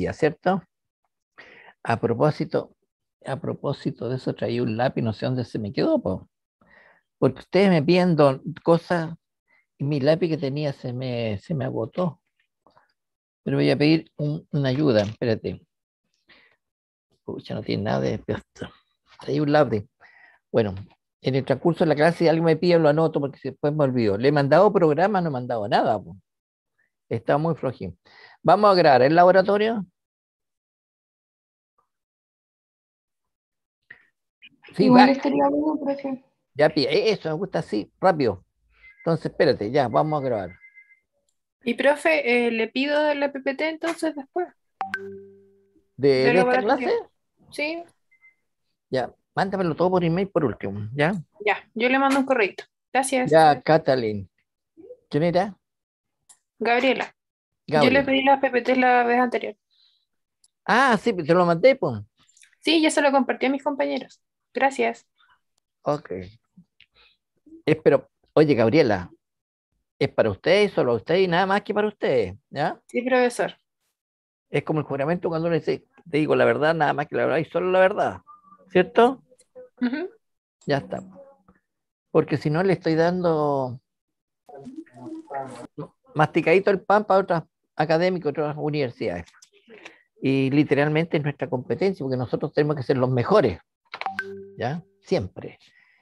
decía, ¿cierto? A propósito, a propósito de eso, traía un lápiz, no sé dónde se me quedó, po. Porque ustedes me piden cosas y mi lápiz que tenía se me agotó. Pero voy a pedir una ayuda, espérate. Pucha, no tiene nada de esto. Traía un lápiz. Bueno, en el transcurso de la clase, si alguien me pide, lo anoto porque si después me olvido. Le he mandado programas, no he mandado nada, po. Está muy flojín. Vamos a grabar el laboratorio. Sí, Igual va. estaría bueno, profe. Ya pide. Eso me gusta así, rápido. Entonces, espérate, ya, vamos a grabar. Y profe, le pido la PPT entonces después ¿De, del de esta clase? laboratorio. ¿Sí? Ya, mándamelo todo por email por último, ¿ya? Ya, yo le mando un correo. Gracias. Ya, Catalin. ¿Quién era? Gabriela, yo le Gabriel. pedí las PPT la vez anterior. Ah, sí, pues te lo mandé, pues. Sí, ya se lo compartí a mis compañeros. Gracias. Ok. Pero, oye, Gabriela, es para ustedes, solo usted y nada más que para ustedes, ¿ya? Sí, profesor. Es como el juramento cuando uno dice, te digo la verdad, nada más que la verdad y solo la verdad, ¿cierto? Ujú. Ya está. Porque si no le estoy dando masticadito el pan para otras académicos, otras universidades. Y literalmente es nuestra competencia, porque nosotros tenemos que ser los mejores, ¿ya? Siempre.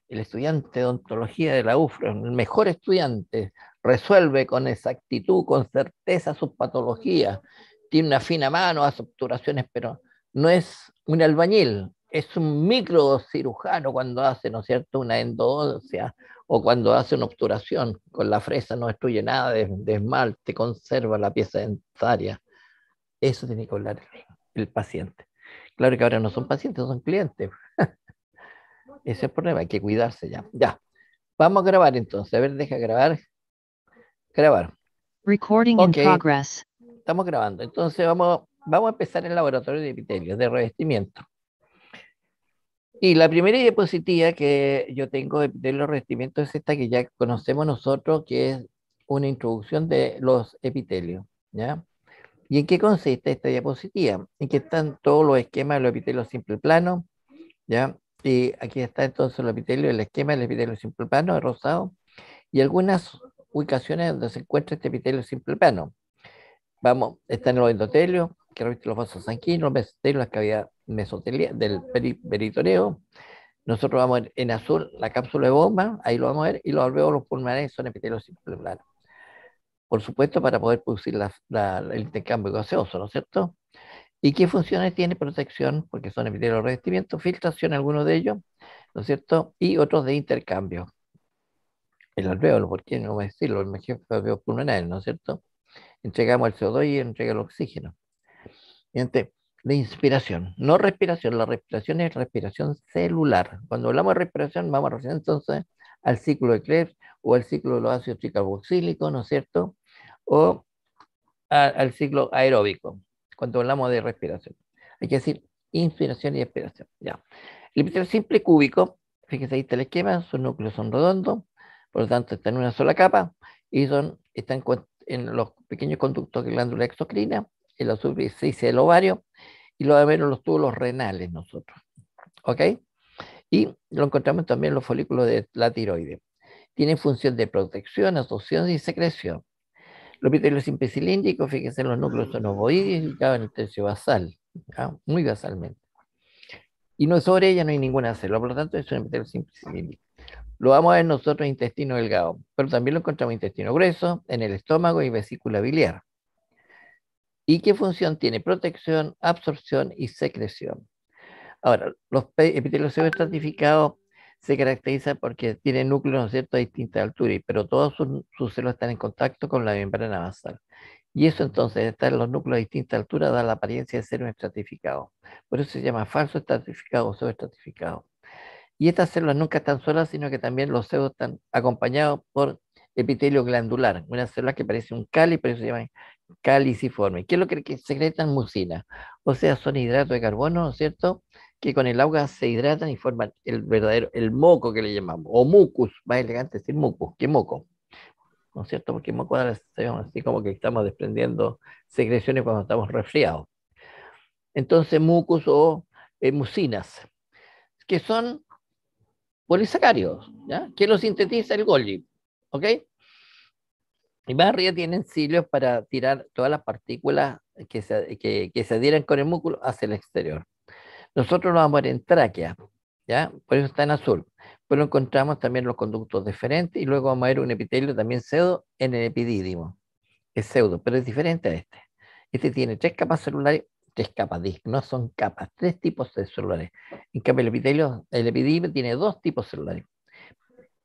El estudiante de odontología de la UFRO, el mejor estudiante, resuelve con exactitud, con certeza sus patologías, tiene una fina mano, hace obturaciones, pero no es un albañil, es un microcirujano cuando hace, ¿no es cierto?, una endodoncia o cuando hace una obturación con la fresa, no destruye nada de esmalte, conserva la pieza dentaria. Eso tiene que hablar el paciente. Claro que ahora no son pacientes, son clientes. Ese es el problema, hay que cuidarse ya. Ya, vamos a grabar entonces. A ver, deja grabar. Grabar. Recording in Ok, progress. estamos grabando. Entonces vamos a empezar el laboratorio de epitelios, de revestimiento. Y la primera diapositiva que yo tengo de epitelio revestimiento es esta que ya conocemos nosotros, que es una introducción de los epitelios. ¿Ya? ¿Y en qué consiste esta diapositiva? En que están todos los esquemas de los epitelios simple plano, ¿ya? Y aquí está entonces el epitelio, el esquema del epitelio simple plano, rosado, y algunas ubicaciones donde se encuentra este epitelio simple plano. Vamos, están los endotelios, que revisten los vasos sanguíneos, los mesotelios, la cavidad mesotelia del peritoneo. Nosotros vamos a ver en azul la cápsula de bomba, ahí lo vamos a ver, y los alvéolos pulmonares son epitelios simple plano. Por supuesto, para poder producir el intercambio gaseoso, ¿no es cierto? ¿Y qué funciones tiene protección? Porque son epitelios de revestimiento, filtración, algunos de ellos, ¿no es cierto? Y otros de intercambio. El alvéolo, ¿por qué no decirlo? El alvéolo pulmonar, ¿no es cierto? Entregamos el CO2 y entrega el oxígeno. Gente, la inspiración, no respiración, la respiración es respiración celular. Cuando hablamos de respiración, vamos a referir entonces al ciclo de Krebs o al ciclo de los ácidos tricarboxílicos, ¿no es cierto? O al ciclo aeróbico, cuando hablamos de respiración. Hay que decir inspiración y expiración. Ya. El epitelio simple cúbico, fíjense ahí está el esquema, sus núcleos son redondos, por lo tanto están en una sola capa y están en los pequeños conductos de glándula exocrina, en la superficie del ovario y luego ver los túbulos renales nosotros. ¿Ok? Y lo encontramos también en los folículos de la tiroides. Tienen función de protección, absorción y secreción. Los epitelios simple cilíndricos, fíjense, los núcleos son ovoides y en el tercio basal, ¿ya? Muy basalmente. Y no sobre ella no hay ninguna célula, por lo tanto es un epitelio simple cilíndrico. Lo vamos a ver nosotros en intestino delgado, pero también lo encontramos en intestino grueso, en el estómago y vesícula biliar. ¿Y qué función tiene? Protección, absorción y secreción. Ahora, los epitelios estratificados se caracterizan porque tienen núcleos, ¿no es cierto?, a distintas alturas, pero todas sus células están en contacto con la membrana basal. Y eso entonces, estar en los núcleos a distintas alturas, da la apariencia de ser un estratificado. Por eso se llama falso estratificado o pseudoestratificado. Y estas células nunca están solas, sino que también los pseudos están acompañados por epitelio glandular, una célula que parece un cáliz, por eso se llama caliciforme. ¿Qué es lo que secretan? Mucina. O sea, son hidratos de carbono, ¿no es cierto? Que con el agua se hidratan y forman el verdadero, el moco que le llamamos, o mucus, más elegante decir mucus, que moco, ¿no es cierto? Porque moco ahora así como que estamos desprendiendo secreciones cuando estamos resfriados. Entonces, mucus o mucinas, que son polisacáridos, ¿ya? Que lo sintetiza el Golgi, ¿ok? Y más arriba tienen cilios para tirar todas las partículas que se adhieren con el músculo hacia el exterior. Nosotros lo vamos a ver en tráquea, ¿ya? Por eso está en azul. Pero encontramos también los conductos deferentes y luego vamos a ver un epitelio también pseudo en el epidídimo. Es pseudo, pero es diferente a este. Este tiene tres capas celulares, tres capas, no son capas, tres tipos de celulares. En cambio, el epidídimo tiene dos tipos celulares.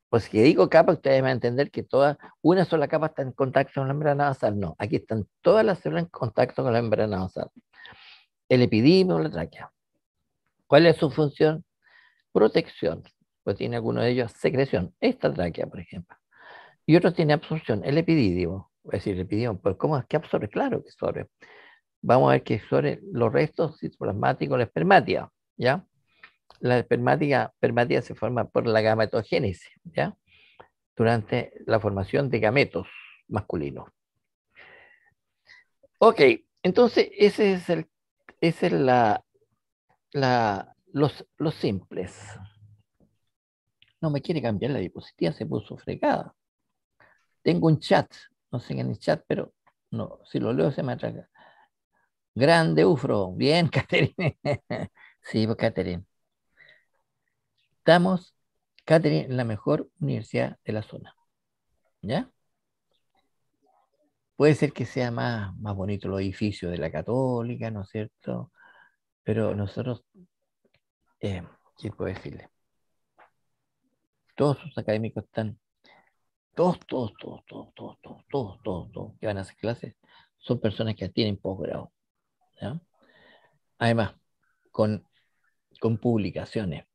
Pues si digo capa, ustedes van a entender que una sola capa está en contacto con la membrana basal. No, aquí están todas las células en contacto con la membrana basal. El epidídimo, la tráquea. ¿Cuál es su función? Protección. Pues tiene alguno de ellos secreción. Esta tráquea, por ejemplo. Y otro tiene absorción, el epidídimo. Es decir, el epidídimo, pues ¿cómo es que absorbe? Claro que absorbe. Vamos a ver que absorbe los restos citoplasmáticos, la espermática, ¿ya? La espermática se forma por la gametogénesis, ¿ya? Durante la formación de gametos masculinos. Ok, entonces ese es los simples. No me quiere cambiar la diapositiva, se puso fregada. Tengo un chat, no sé en el chat, pero no, si lo leo se me atraca. Grande Ufro, bien, Catherine. Sí, pues Catherine. Estamos, Catherine, en la mejor universidad de la zona, ¿ya? Puede ser que sea más bonito los edificios de la Católica, ¿no es cierto? Pero nosotros, eh, ¿qué puedo decirle? Todos sus académicos están, todos, que van a hacer clases, son personas que tienen posgrado, ¿ya? Además, con, con publicaciones,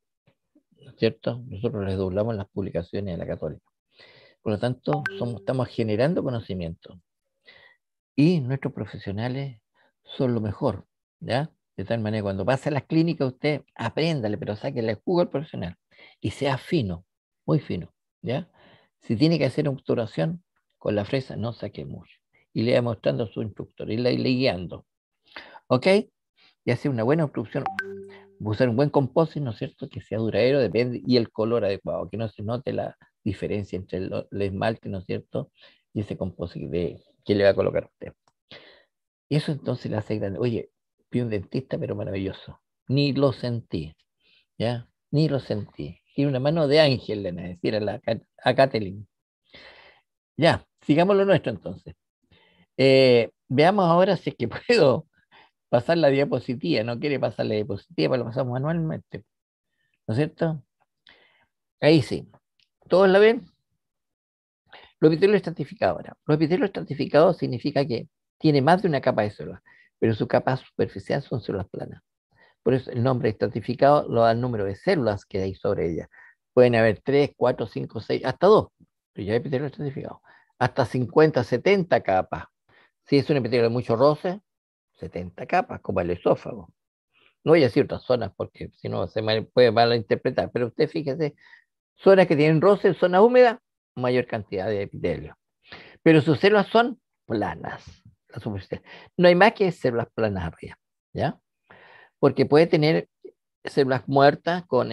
¿no es cierto? Nosotros les doblamos las publicaciones a la Católica. Por lo tanto, estamos generando conocimiento y nuestros profesionales son lo mejor, ¿ya? De tal manera, cuando pase a las clínicas, usted apréndale, pero sáquele el jugo al profesional y sea fino, muy fino, ¿ya? Si tiene que hacer obturación con la fresa, no saque mucho. Y le va mostrando a su instructor y le guiando, ¿ok? Y hace una buena obstrucción, usar un buen composite, ¿no es cierto? Que sea duradero, depende, y el color adecuado, que no se note la diferencia entre el esmalte, ¿no es cierto? Y ese composite que le va a colocar a usted. Y eso entonces le hace grande. Oye, fui un dentista, pero maravilloso. Ni lo sentí, ¿ya? Ni lo sentí. Tiene una mano de ángel, le van a decir a Kathleen. Ya, sigamos lo nuestro entonces. Veamos ahora si es que puedo pasar la diapositiva. No quiere pasar la diapositiva, pero lo pasamos manualmente, ¿no es cierto? Ahí sí. ¿Todos la ven? Los epitelios estratificados ahora. Los epitelios estratificados significa que tiene más de una capa de células, pero su capa superficial son células planas. Por eso el nombre estratificado lo da el número de células que hay sobre ella. Pueden haber 3, 4, 5, 6, hasta 2, pero ya hay epitelio estratificado. Hasta 50, 70 capas. Si es un epitelio de mucho roce, 70 capas, como el esófago. No voy a decir otras zonas porque si no puede malinterpretar, pero usted fíjese, zonas que tienen roce, zonas húmedas, mayor cantidad de epitelio. Pero sus células son planas, la superficie. No hay más que células planas arriba, ¿ya? Porque puede tener células muertas con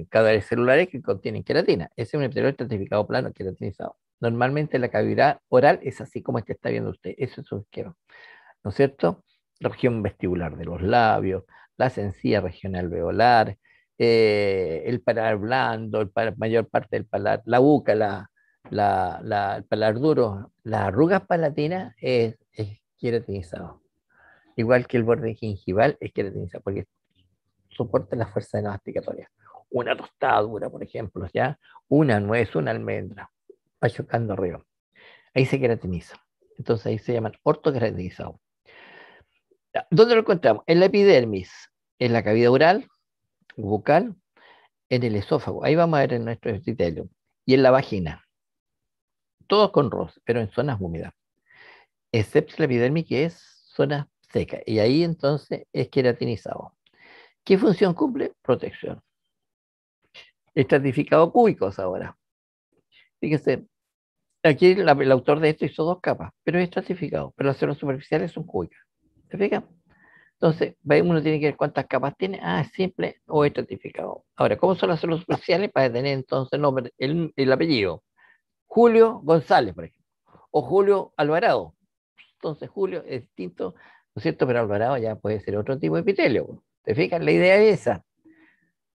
cadáveres celulares que contienen queratina. Ese es un epitelio estratificado plano, queratinizado. Normalmente la cavidad oral es así como es que está viendo usted. Eso es un esquema, ¿no es cierto? La región vestibular de los labios, la sencilla regional alveolar, el paladar blando, mayor parte del paladar, la boca, el paladar duro, las arrugas palatinas es queratinizado. Igual que el borde gingival es queratinizado, porque soporta la fuerza masticatoria. Una tostadura, por ejemplo, ¿ya? Una nuez, una almendra, va chocando arriba. Ahí se queratiniza. Entonces ahí se llaman ortoqueratinizados. ¿Dónde lo encontramos? En la epidermis, en la cavidad oral, bucal, en el esófago. Ahí vamos a ver en nuestro epitelio. Y en la vagina. Todos con roce, pero en zonas húmedas. Excepto la epidermis, que es zona seca. Y ahí entonces es queratinizado. ¿Qué función cumple? Protección. Estratificado cúbicos ahora. Fíjese, aquí el autor de esto hizo dos capas, pero es estratificado, pero las células superficiales son cúbicas. ¿Se fija? Entonces, uno tiene que ver cuántas capas tiene. Ah, es simple o estratificado. Ahora, ¿cómo son las células superficiales? Para tener entonces nombre, el apellido. Julio González, por ejemplo. O Julio Alvarado. Entonces, Julio es distinto, ¿no es cierto? Pero Alvarado ya puede ser otro tipo de epitelio. ¿Te fijas? La idea es esa.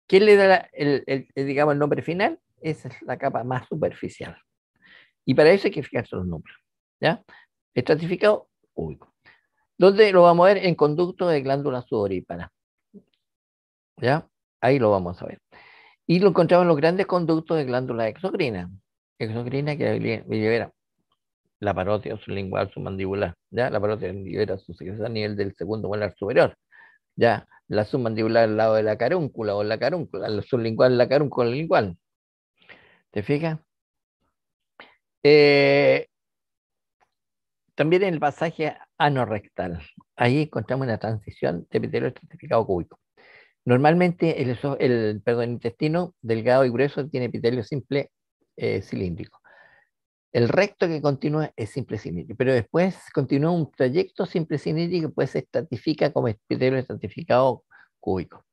¿Quién le da digamos, el nombre final? Esa es la capa más superficial. Y para eso hay que fijarse los números. ¿Ya? Estratificado, cúbico. ¿Dónde lo vamos a ver? En conducto de glándulas sudoríparas. ¿Ya? Ahí lo vamos a ver. Y lo encontramos en los grandes conductos de glándulas exocrinas. Exocrina que libera la parótida sublingual submandibular. ¿Ya? La parótida libera su secreción a nivel del segundo molar superior. ¿Ya? La submandibular al lado de la carúncula o la carúncula, la sublingual, la carúncula lingual. ¿Te fijas? Eh, También en el pasaje anorrectal. Ahí encontramos una transición de epitelio estratificado cúbico. Normalmente el intestino delgado y grueso tiene epitelio simple cilíndrico. El recto que continúa es simple cilíndrico, pero después continúa un trayecto simple cilíndrico que pues se estratifica como epitelio estratificado cúbico.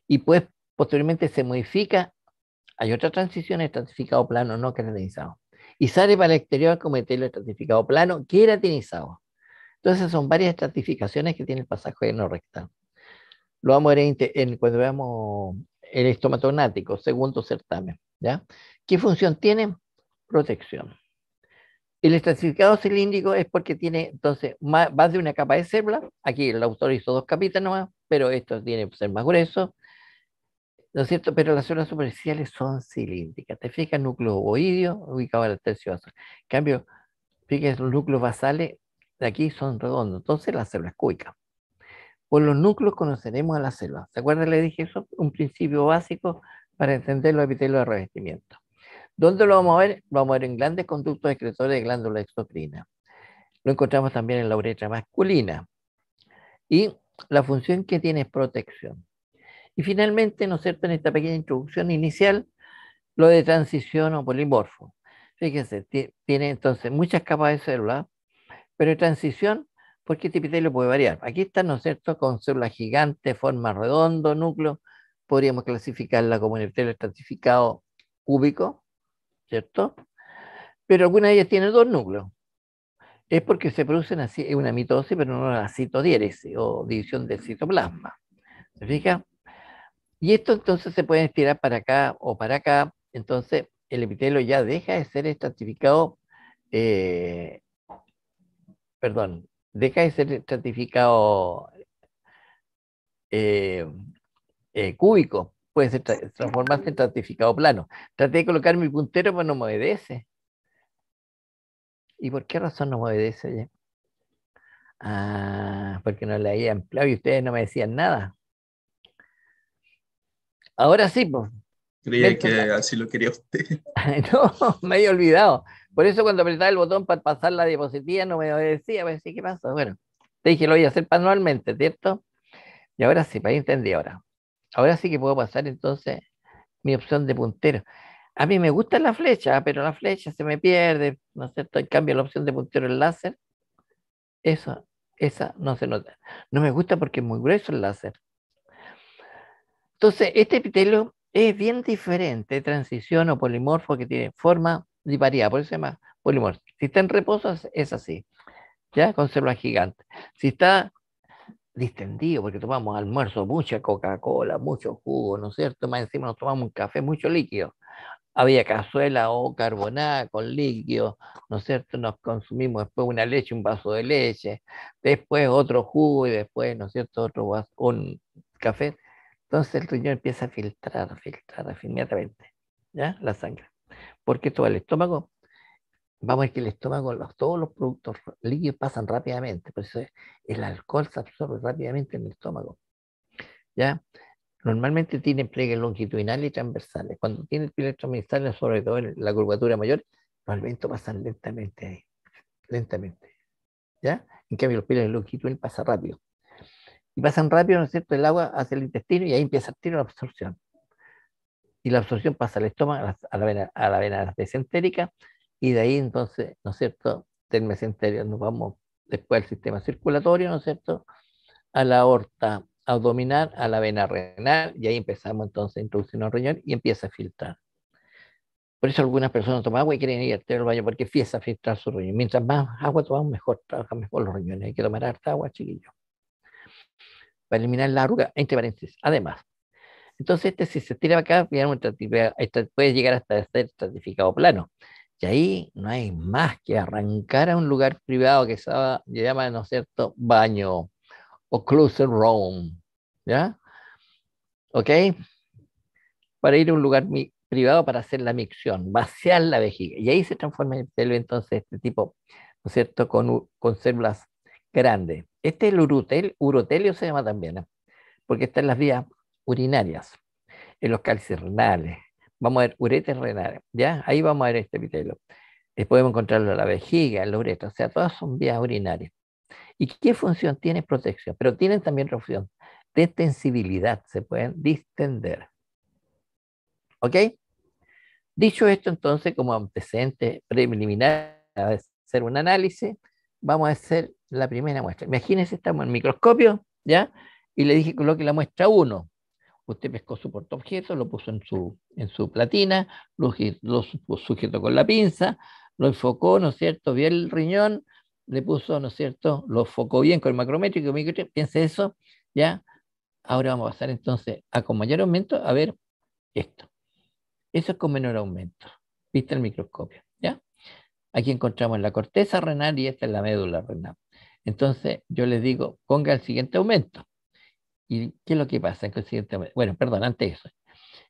Y pues posteriormente se modifica, hay otra transición, estratificado plano no queratinizado. Y sale para el exterior como epitelio estratificado plano queratinizado. Entonces son varias estratificaciones que tiene el pasaje no rectal. Lo vamos a ver cuando veamos el estomatonático, segundo certamen. ¿Ya? ¿Qué función tiene? Protección. El estratificado cilíndrico es porque tiene, entonces, más de una capa de célula. Aquí el autor hizo dos capitas nomás, pero esto tiene que ser más grueso, ¿no es cierto? Pero las células superficiales son cilíndricas. ¿Te fijas? Núcleo ovoideo ubicado en el tercio basal. En cambio, fíjate, los núcleos basales de aquí son redondos, entonces las células cúbicas. Por los núcleos conoceremos a las células. ¿Se acuerdan? Le dije eso, un principio básico para entender los epitelios de revestimiento. ¿Dónde lo vamos a ver? Lo vamos a ver en grandes conductos excretores de glándula exocrina. Lo encontramos también en la uretra masculina. Y la función que tiene es protección. Y finalmente, ¿no es cierto?, en esta pequeña introducción inicial, lo de transición o polimorfo. Fíjense, tiene entonces muchas capas de células, pero en transición, porque este epitelio puede variar. Aquí está, ¿no es cierto?, con células gigantes, forma redondo, núcleo. Podríamos clasificarla como un epitelio estratificado cúbico, ¿cierto? Pero alguna de ellas tiene dos núcleos. Es porque se producen así, una mitosis, pero no la citodiéresis o división del citoplasma. ¿Se fija? Y esto entonces se puede estirar para acá o para acá. Entonces el epitelio ya deja de ser estratificado, eh, perdón, deja de ser estratificado eh, cúbico. Puede ser transformarse en estratificado plano. Traté de colocar mi puntero, pero no me obedece. ¿Y por qué razón no me obedece? Oye? Ah, porque no le había empleado y ustedes no me decían nada. Ahora sí, pues. Creía que así lo quería usted. No, me había olvidado. Por eso cuando apretaba el botón para pasar la diapositiva no me obedecía. Pues sí, ¿qué pasa? Bueno, te dije lo voy a hacer manualmente, ¿cierto? Y ahora sí, para ahí entendí ahora. Ahora sí que puedo pasar entonces mi opción de puntero. A mí me gusta la flecha, pero la flecha se me pierde, ¿no es cierto? En cambio, la opción de puntero el láser, eso, esa no se nota. No me gusta porque es muy grueso el láser. Entonces, este epitelio es bien diferente, transición o polimorfo, que tiene forma variada, por eso se llama polimorfo. Si está en reposo es así, ¿ya? Con células gigantes. Si está distendido, porque tomamos almuerzo, mucha Coca-Cola, mucho jugo, ¿no es cierto? Más encima nos tomamos un café, mucho líquido. Había cazuela o carbonada con líquido, ¿no es cierto? Nos consumimos después una leche, un vaso de leche, después otro jugo y después, ¿no es cierto?, otro vaso, un café. Entonces el riñón empieza a filtrar inmediatamente, ¿ya? La sangre. Porque todo el estómago, vamos a ver que el estómago, todos los productos líquidos pasan rápidamente, por eso el alcohol se absorbe rápidamente en el estómago, ¿ya? Normalmente tienen pliegues longitudinales y transversales. Cuando tienen pliegues transversales, sobre todo en la curvatura mayor, los alimentos pasan lentamente ahí, lentamente, ¿ya? En cambio, los pliegues longitudinales pasan rápido. Y pasan rápido, ¿no es cierto?, el agua hacia el intestino y ahí empieza el tiro la absorción. Y la absorción pasa al estómago, a la vena mesentérica, y de ahí entonces, ¿no es cierto?, del mesentérico nos vamos después al sistema circulatorio, ¿no es cierto?, a la aorta abdominal, a la vena renal, y ahí empezamos entonces a introducir un riñón y empieza a filtrar. Por eso algunas personas toman agua y quieren ir al baño porque empieza a filtrar su riñón. Mientras más agua tomamos, mejor trabajan mejor los riñones. Hay que tomar harta agua, chiquillos, para eliminar la arruga, entre paréntesis. Además, entonces si se tira acá, puede llegar hasta ser estratificado plano. Y ahí no hay más que arrancar a un lugar privado que se llama, ¿no es cierto?, baño o closet room, ¿ya? ¿Ok? Para ir a un lugar privado para hacer la micción, vaciar la vejiga. Y ahí se transforma en epitelio entonces este tipo, ¿no es cierto?, con células grandes. Este es el urotelio se llama también, ¿eh? Porque está en las vías urinarias, en los cálices renales. Vamos a ver uretes renales, ¿ya? Ahí vamos a ver este epitelio. Podemos encontrarlo en la vejiga, en la uretra, o sea, todas son vías urinarias. ¿Y qué función tiene? Protección, pero tienen también otra función de extensibilidad, se pueden distender. ¿Ok? Dicho esto, entonces, como antecedente preliminar a hacer un análisis, vamos a hacer la primera muestra. Imagínense, estamos en el microscopio, ¿ya? Y le dije coloque la muestra 1. Usted pescó su portaobjeto, lo puso en su platina, lo sujetó con la pinza, lo enfocó, ¿no es cierto? Vio el riñón, le puso, ¿no es cierto? Lo enfocó bien con el macrométrico, piense eso, ¿ya? Ahora vamos a pasar entonces a con mayor aumento a ver esto. Eso es con menor aumento. ¿Viste el microscopio? ¿Ya? Aquí encontramos la corteza renal y esta es la médula renal. Entonces yo les digo, ponga el siguiente aumento. ¿Y qué es lo que pasa con el siguiente aumento? Bueno, perdón, antes de eso.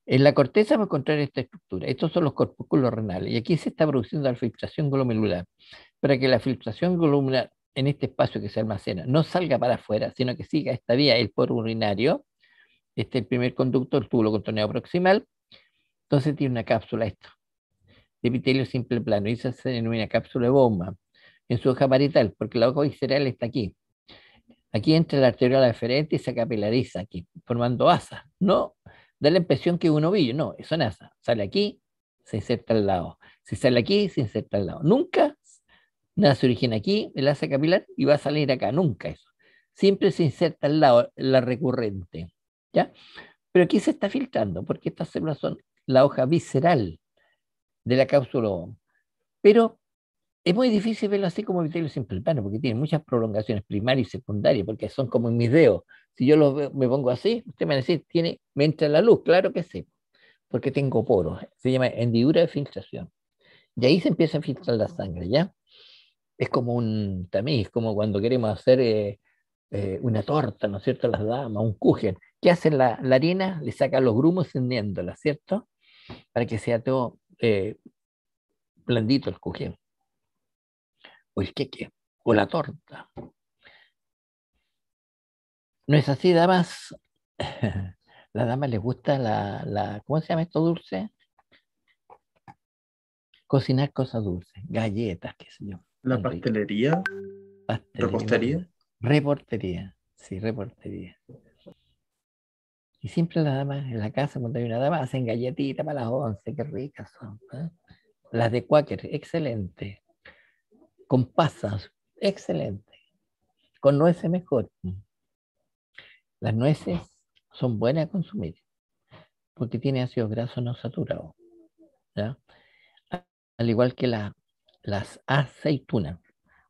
En la corteza vamos a encontrar esta estructura. Estos son los corpúsculos renales. Y aquí se está produciendo la filtración glomerular. Para que la filtración glomerular en este espacio que se almacena no salga para afuera, sino que siga esta vía, el poro urinario. Este es el primer conducto, el túbulo contorneado proximal. Entonces tiene una cápsula esto, de epitelio simple plano, y se hace en una cápsula de bomba, en su hoja parietal, porque la hoja visceral está aquí. Aquí entra la arteriola deferente y se capilariza aquí, formando asas. No da la impresión que es un ovillo, no, son asas. Sale aquí, se inserta al lado. Si sale aquí, se inserta al lado. Nunca nada se origina aquí, el asa capilar, y va a salir acá, nunca eso. Siempre se inserta al lado, la recurrente. ¿Ya? Pero aquí se está filtrando, porque estas células son la hoja visceral de la cápsula. Pero es muy difícil verlo así como epitelio simple plano, porque tiene muchas prolongaciones primarias y secundarias, porque son como en mis dedos. Si yo me pongo así, usted me va a decir, me entra la luz, claro que sí, porque tengo poros. Se llama hendidura de filtración. Y ahí se empieza a filtrar la sangre, ¿ya? Es como un tamiz, como cuando queremos hacer una torta, ¿no es cierto? Las damas, un kuchen. ¿Qué hacen la harina? Le sacan los grumos encendiéndola, ¿cierto? Para que sea todo blandito el kuchen. O el queque, o la torta. ¿No es así, damas? Las damas les gusta ¿cómo se llama esto dulce? Cocinar cosas dulces, galletas, qué sé yo, La son ricas. pastelería, Pastelería, repostería. reportería, sí, reportería. Y siempre las damas en la casa, cuando hay una dama, hacen galletitas para las 11, qué ricas son, ¿eh? Las de Quaker, excelente. Con pasas, excelente. Con nueces, mejor. Las nueces son buenas a consumir porque tiene ácidos grasos no saturados, ¿ya? Al igual que las aceitunas.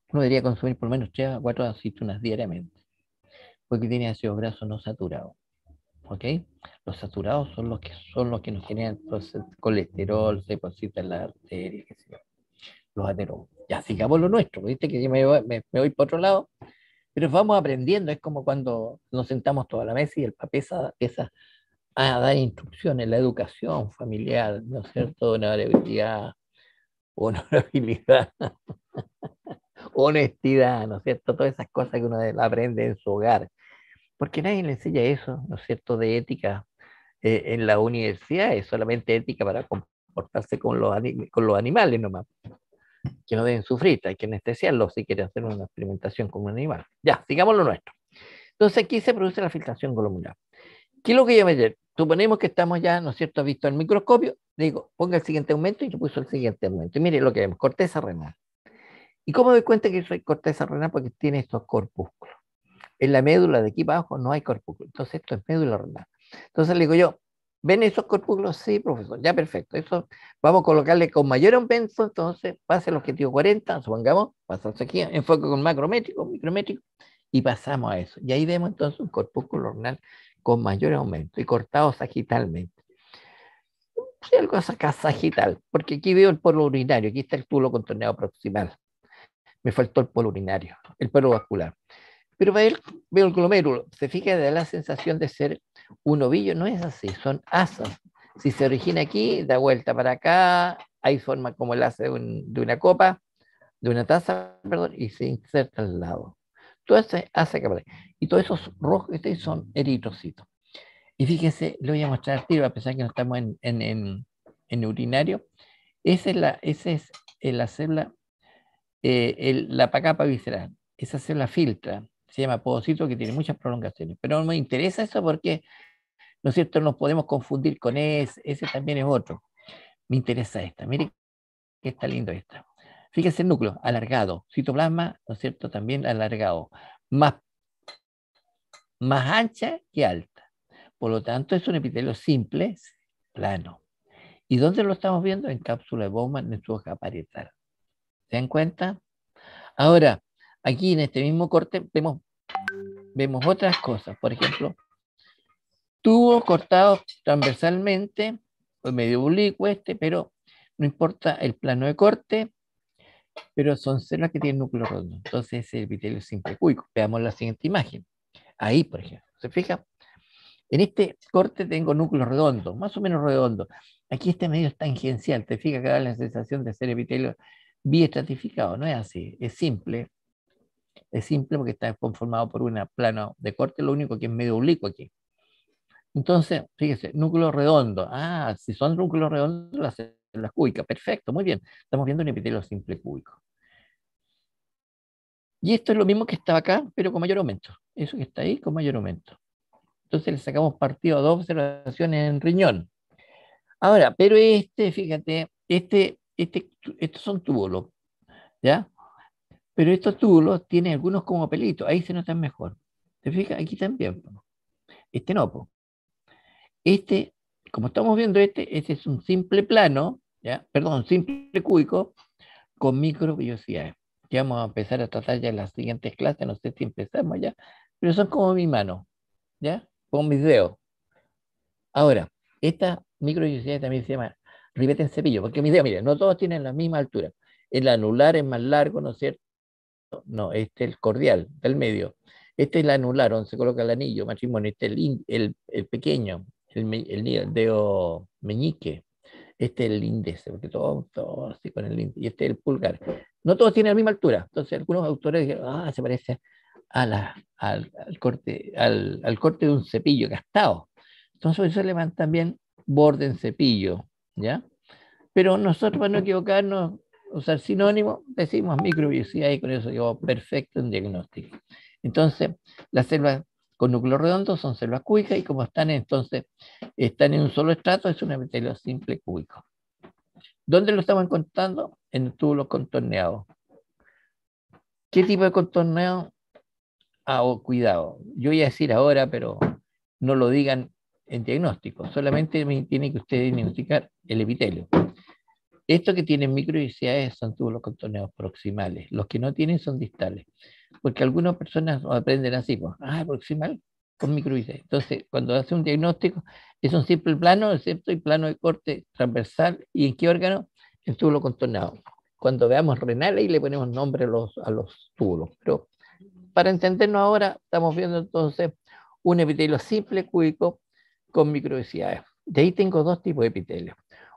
Uno debería consumir por lo menos 3 a 4 aceitunas diariamente, porque tiene ácidos grasos no saturados. ¿Ok? Los saturados son los que nos generan entonces, colesterol, se deposita en la arteria, qué sé yo, los ateromas. Ya, sigamos lo nuestro, ¿viste? Que yo me voy para otro lado, pero vamos aprendiendo. Es como cuando nos sentamos toda la mesa y el papel empieza a dar instrucciones, la educación familiar, ¿no es cierto? Honorabilidad, honestidad, ¿no es cierto? Todas esas cosas que uno aprende en su hogar, porque nadie le enseña eso, ¿no es cierto?, de ética en la universidad, es solamente ética para comportarse con los animales nomás, que no deben sufrir, hay que anestesiarlos si quieren hacer una experimentación con un animal. Ya, sigamos lo nuestro. Entonces aquí se produce la filtración glomerular. ¿Qué es lo que yo me Suponemos que estamos ya, ¿no es cierto?, visto el microscopio, digo, ponga el siguiente aumento y yo puso el siguiente aumento. Y mire lo que vemos, corteza renal. ¿Y cómo doy cuenta que soy corteza renal? Porque tiene estos corpúsculos. En la médula de aquí para abajo no hay corpúsculos. Entonces esto es médula renal. Entonces le digo yo, ¿ven esos corpúsculos? Sí, profesor, ya perfecto. Eso vamos a colocarle con mayor aumento, entonces pasa el objetivo 40, supongamos, pasamos aquí, enfoque con macrométrico, micrométrico, y pasamos a eso. Y ahí vemos entonces un corpúsculo renal con mayor aumento y cortado sagitalmente. Sí, algo acá sagital, porque aquí veo el polo urinario, aquí está el túbulo contorneado proximal. Me faltó el polo urinario, el polo vascular. Pero veo el glomérulo, se fija, da la sensación de ser un ovillo, no es así, son asas. Si se origina aquí, da vuelta para acá, hay forma como el asa de una copa, de una taza, perdón, y se inserta al lado. Todo eso hace que aparezca. Y todos esos rojos que estáis son eritrocitos. Y fíjense, lo voy a mostrar al tiro, a pesar que no estamos en urinario. Esa es la célula, la capa visceral. Esa célula filtra, se llama podocito, que tiene muchas prolongaciones. Pero no me interesa eso porque, ¿no es cierto?, nos podemos confundir con ese también es otro. Me interesa esta, mire que está lindo esta. Fíjense el núcleo, alargado, citoplasma, ¿no es cierto?, también alargado, más, más ancha que alta. Por lo tanto, es un epitelio simple, plano. ¿Y dónde lo estamos viendo? En cápsula de Bowman, en su hoja parietal. ¿Se dan cuenta? Ahora, aquí en este mismo corte vemos otras cosas. Por ejemplo, tubos cortados transversalmente, medio oblicuo pero no importa el plano de corte, pero son células que tienen núcleo redondo. Entonces, es el epitelio simple cúbico. Veamos la siguiente imagen. Ahí, por ejemplo, ¿se fija? En este corte tengo núcleo redondo, más o menos redondo. Aquí este medio es tangencial, te fijas que da la sensación de ser epitelio biestratificado, no es así, es simple porque está conformado por un plano de corte, lo único que es medio oblicuo aquí. Entonces, fíjese, núcleo redondo. Ah, si son núcleos redondos, las células cúbicas, perfecto, muy bien. Estamos viendo un epitelio simple cúbico. Y esto es lo mismo que estaba acá, pero con mayor aumento. Eso que está ahí, con mayor aumento. Entonces le sacamos partido a dos observaciones en riñón. Ahora, pero fíjate, estos son túbulos, ¿ya? Pero estos túbulos tienen algunos como pelitos, ahí se notan mejor. ¿Te fijas? Aquí también. Este no, po. Este, como estamos viendo este es un simple plano, ¿ya? Perdón, simple cúbico con microvellosidades, que vamos a empezar a tratar ya en las siguientes clases, no sé si empezamos ya, pero son como mi mano, ¿ya? Con mis dedos. Ahora, esta microvellosidad también se llama ribete en cepillo, porque mis dedos, miren, no todos tienen la misma altura. El anular es más largo, ¿no es cierto? No, este es el cordial, del medio. Este es el anular, donde se coloca el anillo matrimonio. Este es el pequeño, el dedo meñique. Este es el índice, porque todo así con el índice. Y este es el pulgar. No todos tienen la misma altura. Entonces, algunos autores dijeron, se parece al corte de un cepillo gastado. Entonces, eso le van también borde en cepillo, ¿ya? Pero nosotros, para no equivocarnos, usar sinónimo, decimos microvellosidad y con eso llevo perfecto en diagnóstico. Entonces, las células con núcleo redondo son células cúbicas y como están en un solo estrato, es un epitelio simple cúbico. ¿Dónde lo estamos encontrando? En el túbulo contorneado. ¿Qué tipo de contorneo? Cuidado. Yo voy a decir ahora, pero no lo digan en diagnóstico. Solamente me tiene que usted diagnosticar el epitelio. Estos que tienen microvellosidades son túbulos contorneados proximales. Los que no tienen son distales. Porque algunas personas aprenden así, pues, proximal con microvellosidades. Entonces, cuando hace un diagnóstico, es un simple plano, excepto y plano de corte transversal. ¿Y en qué órgano? El túbulo contorneado. Cuando veamos renales, y le ponemos nombre a los túbulos. Pero para entendernos ahora, estamos viendo entonces un epitelio simple cúbico con microvellosidades. De ahí tengo dos tipos de epitelio.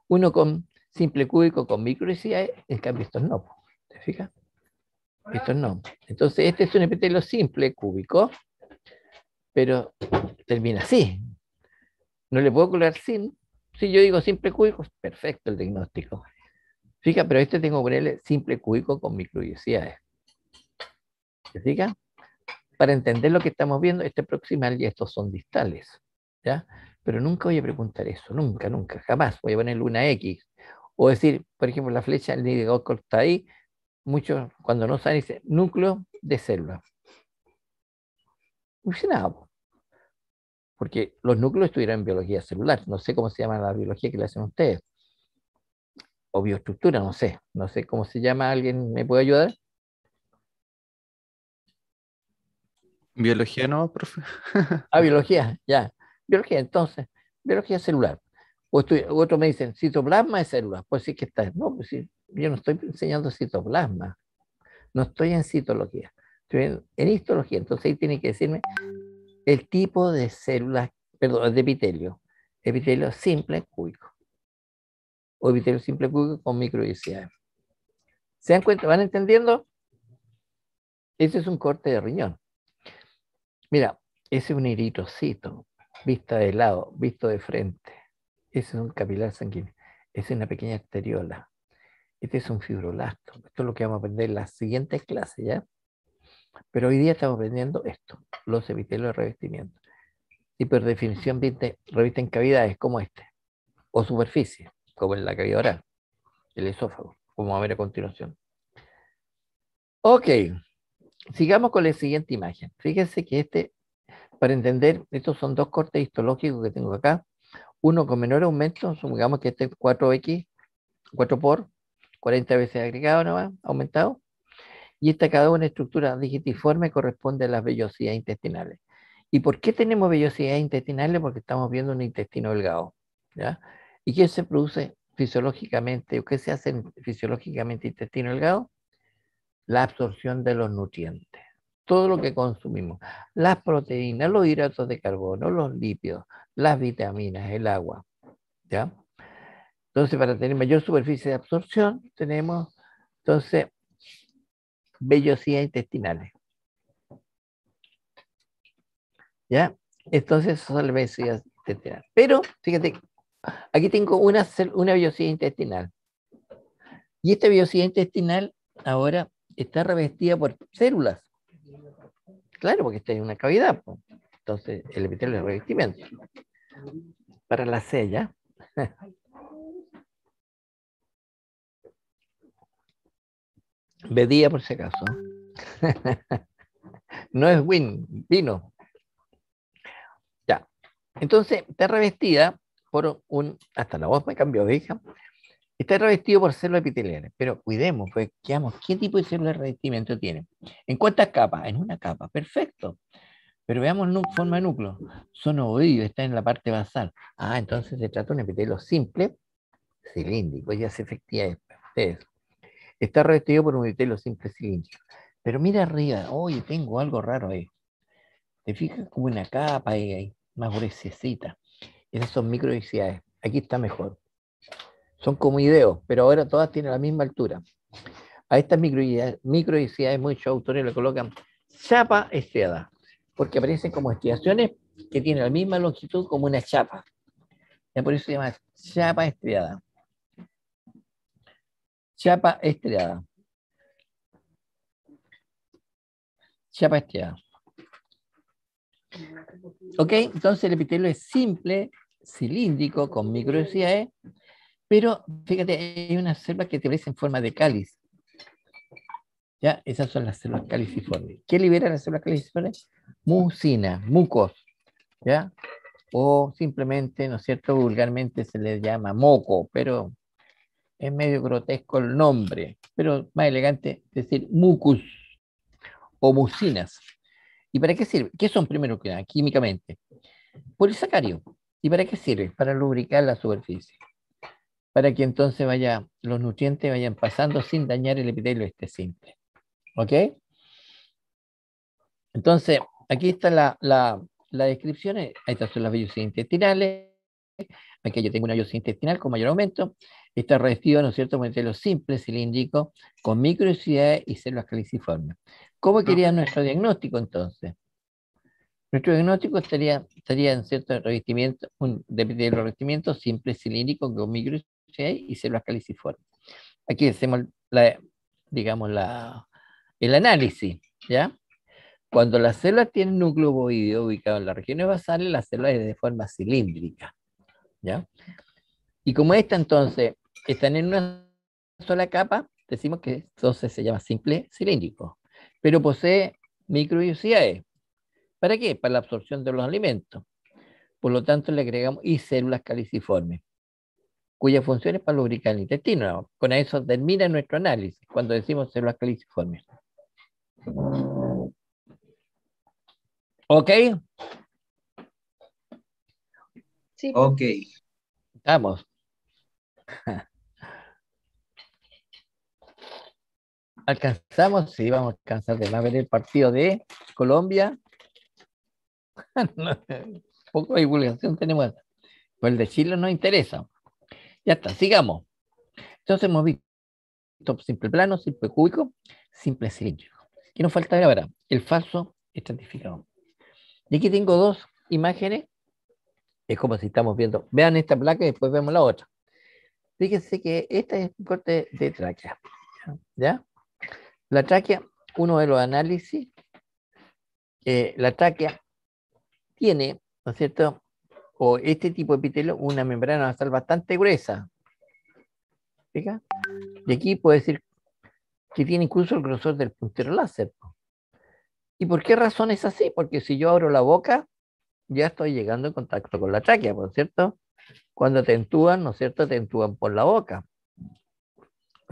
Uno con simple cúbico con microvellosidades, en cambio estos no. ¿Te fijas? Estos no. Entonces este es un epitelio simple cúbico, pero termina así. No le puedo colar sin. Si yo digo simple cúbico, perfecto el diagnóstico. Fija, pero este tengo que ponerle simple cúbico con microvellosidades. ¿Te fijas? Para entender lo que estamos viendo, este proximal y estos son distales, ¿ya? Pero nunca voy a preguntar eso, nunca, nunca, jamás voy a ponerle una X. O decir, por ejemplo, la flecha del Nidigoco está ahí, muchos cuando no saben dicen núcleo de célula. No hice nada, po, porque los núcleos estuvieron en biología celular. No sé cómo se llama la biología que le hacen ustedes. O bioestructura, no sé. No sé cómo se llama. ¿Alguien me puede ayudar? Biología no, profe. Ah, biología, ya. Biología, entonces, biología celular. Otros me dicen, citoplasma es célula. Pues sí que está. No, pues sí, yo no estoy enseñando citoplasma. No estoy en citología. Estoy en histología. Entonces ahí tiene que decirme el tipo de células, perdón, de epitelio. Epitelio simple cúbico. O epitelio simple cúbico con microicidades. ¿Se dan cuenta? ¿Van entendiendo? Ese es un corte de riñón. Mira, ese es un eritrocito, vista de lado, visto de frente. Ese es un capilar sanguíneo. Esa es una pequeña arteriola. Este es un fibroblasto. Esto es lo que vamos a aprender en las siguientes clases, ¿ya? Pero hoy día estamos aprendiendo esto, los epitelios de revestimiento. Y por definición revisten cavidades como este, o superficie, como en la cavidad oral, el esófago, como vamos a ver a continuación. Ok, sigamos con la siguiente imagen. Fíjense que para entender, estos son dos cortes histológicos que tengo acá. Uno con menor aumento, supongamos que este es 4x, 4 por 40 veces agregado nomás, aumentado. Y esta cada una estructura digitiforme corresponde a las vellosidades intestinales. ¿Y por qué tenemos vellosidades intestinales? Porque estamos viendo un intestino delgado, ¿ya? ¿Y qué se produce fisiológicamente, o qué se hace fisiológicamente intestino delgado? La absorción de los nutrientes. Todo lo que consumimos, las proteínas, los hidratos de carbono, los lípidos, las vitaminas, el agua, ¿ya? Entonces, para tener mayor superficie de absorción, tenemos, entonces, vellosidades intestinales, ¿ya? Entonces, son las vellosidades intestinales. Pero, fíjate, aquí tengo una vellosidad intestinal. Y esta vellosidad intestinal ahora está revestida por células. Claro, porque está en una cavidad, pues. Entonces, el epitelio es revestimiento. Para la sella, bedía por si acaso. No es vino. Ya. Entonces, está revestida por hasta la voz me cambió, hija. Está revestido por células epiteliales, pero cuidemos, pues, ¿qué tipo de células de revestimiento tiene? ¿En cuántas capas? En una capa, perfecto. Pero veamos forma de núcleo. Son ovoides, está en la parte basal. Ah, entonces se trata de un epitelio simple, cilíndrico, ya se efectiva eso. Está revestido por un epitelio simple cilíndrico. Pero mira arriba, oye, tengo algo raro ahí. Te fijas como una capa ahí, más gruesecita. Esas son microicidades. Aquí está mejor. Son como ideos, pero ahora todas tienen la misma altura. A estas microicidades muchos autores le colocan chapa estriada, porque aparecen como estriaciones que tienen la misma longitud como una chapa. Y por eso se llama chapa estriada. Chapa estriada. Chapa estriada. Ok, entonces el epitelio es simple, cilíndrico, con microicidades, pero fíjate, hay unas células que te parecen en forma de cáliz. ¿Ya? Esas son las células caliciformes. ¿Qué libera las células caliciformes? Mucina, mucos, ¿ya? O simplemente, ¿no es cierto? Vulgarmente se les llama moco, pero es medio grotesco el nombre, pero más elegante decir mucus o mucinas. ¿Y para qué sirve? ¿Qué son primero que nada, químicamente? Polisacario. ¿Y para qué sirve? Para lubricar la superficie. Para que entonces los nutrientes vayan pasando sin dañar el epitelio este simple. ¿Ok? Entonces, aquí está la descripción. Estas son las vellosidades intestinales. Aquí yo tengo una vellosidad intestinal con mayor aumento. Está revestido, ¿no es cierto?, con epitelio simple, cilíndrico, con microicidades y células caliciformes. ¿Cómo quería nuestro diagnóstico entonces? Nuestro diagnóstico estaría en cierto revestimiento, de revestimiento simple, cilíndrico, con microicidades y células caliciformes. Aquí hacemos digamos, el análisis, ¿ya? Cuando las células tienen núcleo ovoideo ubicado en las regiones basales, las células es de forma cilíndrica, ¿ya? Y como esta entonces están en una sola capa, decimos que entonces se llama simple cilíndrico, pero posee microvellosidades. ¿Para qué? Para la absorción de los alimentos. Por lo tanto, le agregamos y células caliciformes, cuya función es para lubricar el intestino, ¿no? Con eso termina nuestro análisis, cuando decimos células caliciformes. ¿Ok? Sí, pues. Ok. Estamos. ¿Alcanzamos? Sí, vamos a alcanzar de más ver el partido de Colombia. Poco de divulgación tenemos. Pues el de Chile nos interesa. Ya está, sigamos. Entonces hemos visto simple plano, simple cúbico, simple cilíndrico. ¿Qué nos falta ver ahora? El falso estratificado. Y aquí tengo dos imágenes. Es como si estamos viendo. Vean esta placa y después vemos la otra. Fíjense que esta es un corte de tráquea. ¿Ya? La tráquea, uno de los análisis, la tráquea tiene, ¿no es cierto? O este tipo de epitelio, una membrana basal bastante gruesa. ¿Fija? Y aquí puede decir que tiene incluso el grosor del puntero láser. ¿Y por qué razón es así? Porque si yo abro la boca, ya estoy llegando en contacto con la tráquea, ¿no es cierto? Cuando te entúan, ¿no es cierto? Te entúan por la boca.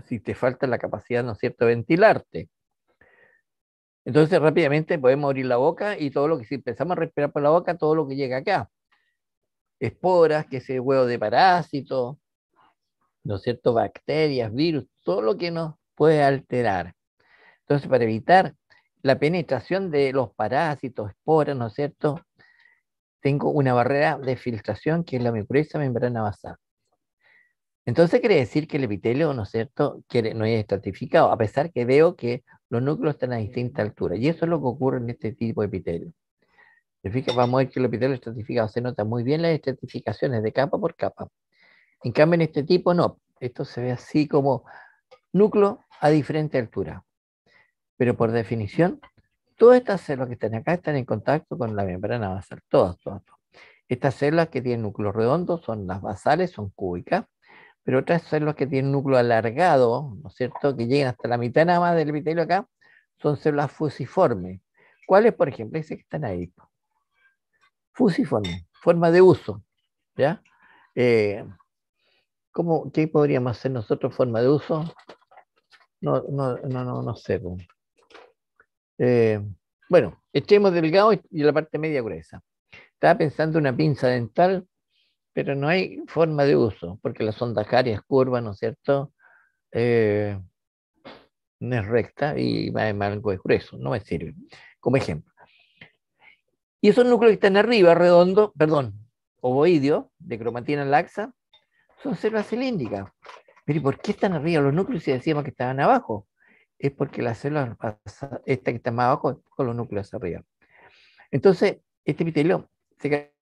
Si te falta la capacidad, ¿no es cierto?, de ventilarte. Entonces rápidamente podemos abrir la boca y todo lo que, si empezamos a respirar por la boca, todo lo que llega acá. Esporas, que es el huevo de parásitos, ¿no es cierto? Bacterias, virus, todo lo que nos puede alterar. Entonces, para evitar la penetración de los parásitos, esporas, ¿no es cierto? Tengo una barrera de filtración que es la mucosa membrana basal. Entonces quiere decir que el epitelio, ¿no es cierto?, que no es estratificado, a pesar que veo que los núcleos están a distinta altura. Y eso es lo que ocurre en este tipo de epitelio. ¿Te fijas? Vamos a ver que el epitelio estratificado se nota muy bien las estratificaciones de capa por capa. En cambio, en este tipo no. Esto se ve así como núcleo a diferente altura. Pero por definición, todas estas células que están acá están en contacto con la membrana basal. Todas, todas, todas. Estas células que tienen núcleos redondos son las basales, son cúbicas, pero otras células que tienen núcleo alargado, ¿no es cierto?, que llegan hasta la mitad nada más del epitelio acá, son células fusiformes. ¿Cuáles, por ejemplo? Esas que están ahí. Fusiforme, forma de uso, ¿ya? ¿Qué podríamos hacer nosotros forma de uso? No sé. Eh, bueno, extremos delgados y la parte media gruesa. Estaba pensando en una pinza dental, pero no hay forma de uso, porque la sonda es curva, ¿no es cierto? No es recta y además algo es grueso, no me sirve. Como ejemplo. Y esos núcleos que están arriba, redondos, perdón, ovoideos, de cromatina laxa, son células cilíndricas. Pero ¿y por qué están arriba los núcleos si decíamos que estaban abajo? Es porque las células, esta que está más abajo, con los núcleos arriba. Entonces, este epitelio se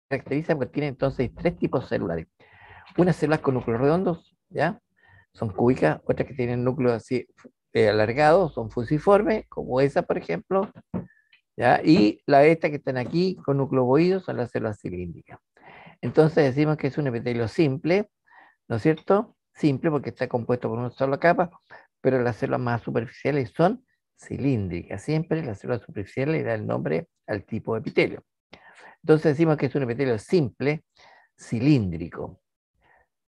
caracteriza porque tiene entonces tres tipos celulares. Unas células con núcleos redondos, ¿ya? Son cúbicas, otras que tienen núcleos así alargados, son fusiformes, como esa, por ejemplo, ¿ya? Y estas que están aquí con núcleos ovoides son las células cilíndricas. Entonces decimos que es un epitelio simple, ¿no es cierto? Simple porque está compuesto por una sola capa, pero las células más superficiales son cilíndricas. Siempre las células superficiales le dan el nombre al tipo de epitelio. Entonces decimos que es un epitelio simple, cilíndrico.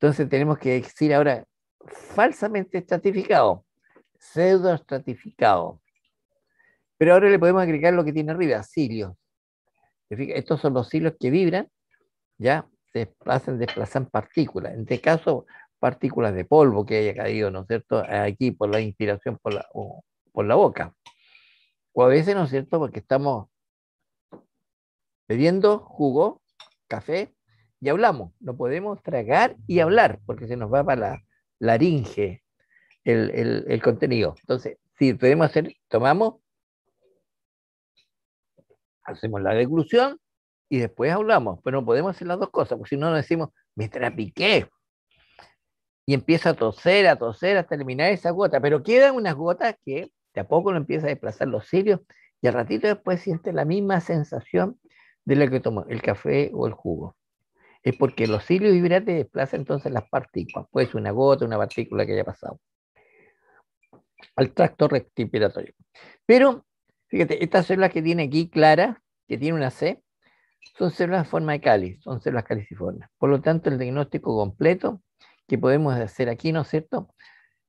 Entonces tenemos que decir ahora falsamente estratificado, pseudoestratificado. Pero ahora le podemos agregar lo que tiene arriba, cilios. Estos son los cilios que vibran, ya desplazan partículas. En este caso, partículas de polvo que haya caído, ¿no es cierto?, aquí por la inspiración por la boca. O a veces, ¿no es cierto?, porque estamos bebiendo jugo, café, y hablamos. No podemos tragar y hablar, porque se nos va para la laringe el contenido. Entonces, si podemos hacer, tomamos, hacemos la deglución y después hablamos, pero no podemos hacer las dos cosas, porque si no nos decimos, me trapiqué, y empieza a toser hasta eliminar esa gota, pero quedan unas gotas que de a poco lo empieza a desplazar los cilios y al ratito después siente la misma sensación de lo que tomó el café o el jugo. Es porque los cilios vibrantes desplazan entonces las partículas, puede ser una gota, una partícula que haya pasado al tracto respiratorio. Pero, fíjate, estas células que tiene aquí claras, que tiene una C, son células en forma de cáliz, son células caliciformes. Por lo tanto, el diagnóstico completo que podemos hacer aquí, ¿no es cierto?,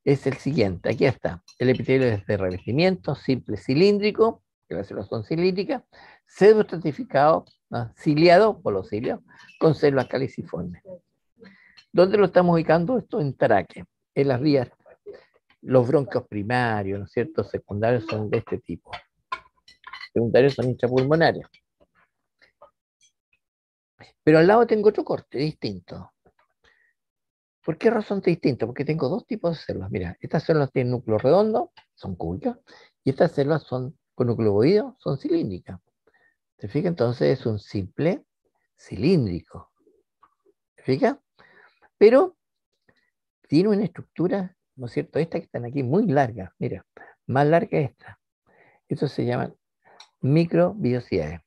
es el siguiente. Aquí está. El epitelio es de revestimiento simple cilíndrico, que las células son cilíndricas, pseudoestratificado, ¿no?, ciliado por los cilios, con células caliciformes. ¿Dónde lo estamos ubicando esto? En tráquea, en las vías. Los bronquios primarios, ¿no es cierto?, secundarios son de este tipo. Secundarios son intrapulmonarios. Pero al lado tengo otro corte distinto. ¿Por qué razón distinto? Porque tengo dos tipos de células. Mira, estas células tienen núcleo redondo, son cúbicas, y estas células son con núcleo ovoide, son cilíndricas. ¿Te fijas? Entonces es un simple cilíndrico. ¿Te fijas? Pero tiene una estructura, ¿no es cierto? Esta que están aquí, muy larga. Mira, más larga que esta. Esto se llaman microbiosidades.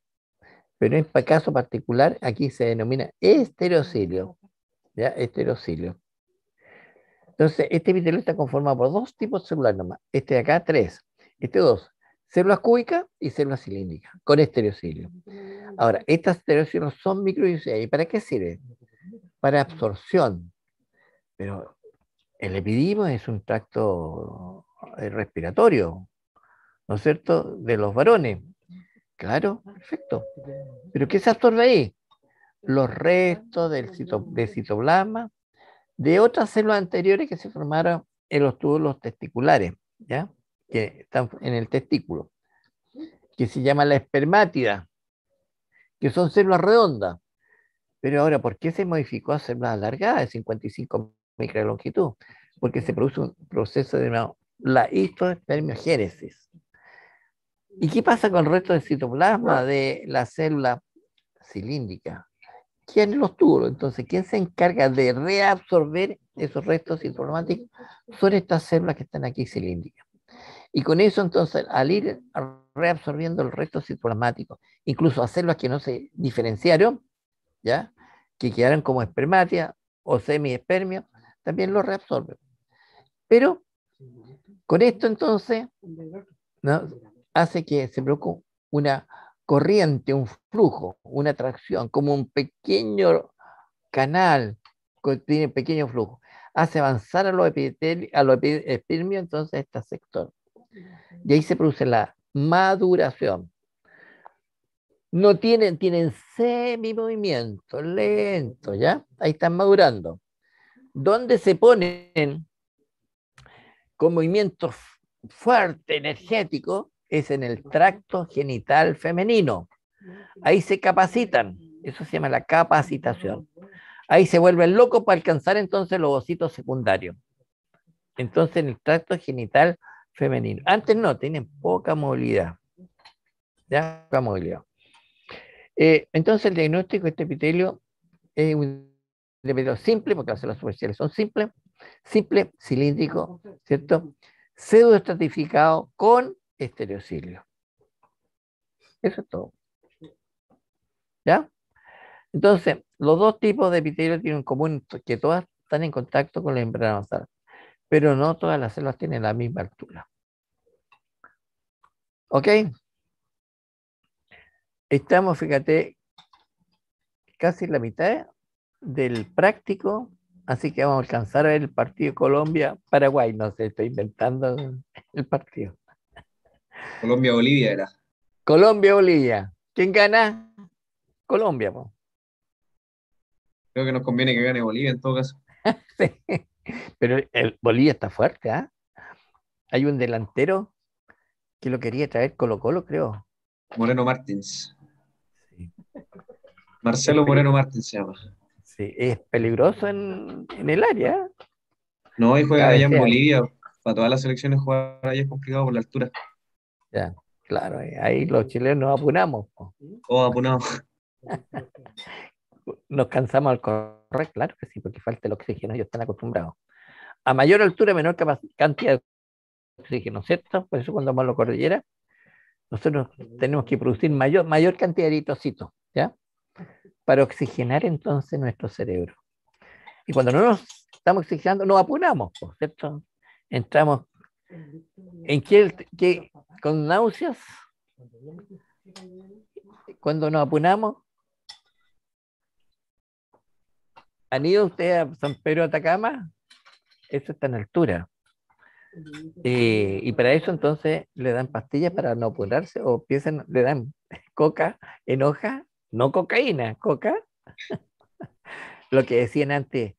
Pero en este caso particular, aquí se denomina estereocilio. ¿Ya? Estereocilio. Entonces, este epitelio está conformado por dos tipos celulares nomás. Este de acá, tres. Este dos. Células cúbicas y células cilíndricas, con estereocilio. Ahora, estas estereocilios son microbiosidades. ¿Y para qué sirven? Para absorción. Pero el epidimo es un tracto respiratorio, ¿no es cierto?, de los varones. Claro, perfecto. ¿Pero qué se absorbe ahí? Los restos del citoplasma de otras células anteriores que se formaron en los túbulos testiculares, ¿ya?, que están en el testículo, que se llama la espermátida, que son células redondas. Pero ahora, ¿por qué se modificó a células alargadas de 55 micras de longitud? Porque se produce un proceso de la histoespermiogénesis. ¿Y qué pasa con el resto del citoplasma de la célula cilíndrica? Quedan en los túbulos. Entonces, ¿quién se encarga de reabsorber esos restos citoplasmáticos? Son estas células que están aquí cilíndricas. Y con eso, entonces, al ir reabsorbiendo el resto citoplasmático, incluso a células que no se diferenciaron, ¿ya?, que quedaron como espermatia o semiespermio, también lo reabsorben. Pero con esto, entonces, ¿no?, hace que se produzca una corriente, un flujo, una atracción, como un pequeño canal que tiene pequeño flujo. Hace avanzar a los espermios, entonces, este sector. Y ahí se produce la maduración. No tienen semi-movimiento, lento, ¿ya? Ahí están madurando. ¿Dónde se ponen con movimiento fuerte, energético? Es en el tracto genital femenino. Ahí se capacitan, eso se llama la capacitación. Ahí se vuelven locos para alcanzar entonces los ovocitos secundarios. Entonces en el tracto genital femenino. Antes no, tienen poca movilidad. ¿Ya? Poca movilidad. Entonces el diagnóstico de este epitelio es un epitelio simple, porque las células superficiales son simples, simple, cilíndrico, ¿cierto? Pseudoestratificado con estereocilio. Eso es todo. ¿Ya? Entonces, los dos tipos de epitelio tienen en común que todas están en contacto con la membrana basal, pero no todas las células tienen la misma altura. ¿Ok? Estamos, fíjate, casi en la mitad del práctico, así que vamos a alcanzar a ver el partido Colombia-Paraguay. No sé, estoy inventando el partido. Colombia-Bolivia era. Colombia-Bolivia. ¿Quién gana? Colombia, po. Creo que nos conviene que gane Bolivia en todo caso. Sí. Pero el Bolivia está fuerte, ¿ah? Hay un delantero que lo quería traer Colo-Colo, creo. Moreno Martins. Sí. Marcelo Moreno Martins se llama. Sí, es peligroso en el área. No, y juegan allá en Cabecea. Bolivia. Para todas las selecciones jugar allá es complicado por la altura. Ya, claro, ahí los chilenos nos apunamos, po. Todo apunado. Nos cansamos al correr, claro que sí, porque falta el oxígeno, ellos están acostumbrados. A mayor altura, menor cantidad de oxígeno, ¿cierto? Por eso cuando vamos a la cordillera, nosotros tenemos que producir mayor cantidad de eritrocitos, ¿ya? Para oxigenar entonces nuestro cerebro. Y cuando no nos estamos oxigenando, nos apuramos, ¿cierto? Entramos en con náuseas cuando nos apunamos, ¿han ido ustedes a San Pedro de Atacama? Eso está en altura. Y para eso entonces le dan pastillas para no apurarse o le dan coca en hoja, no cocaína, coca. Lo que decían antes,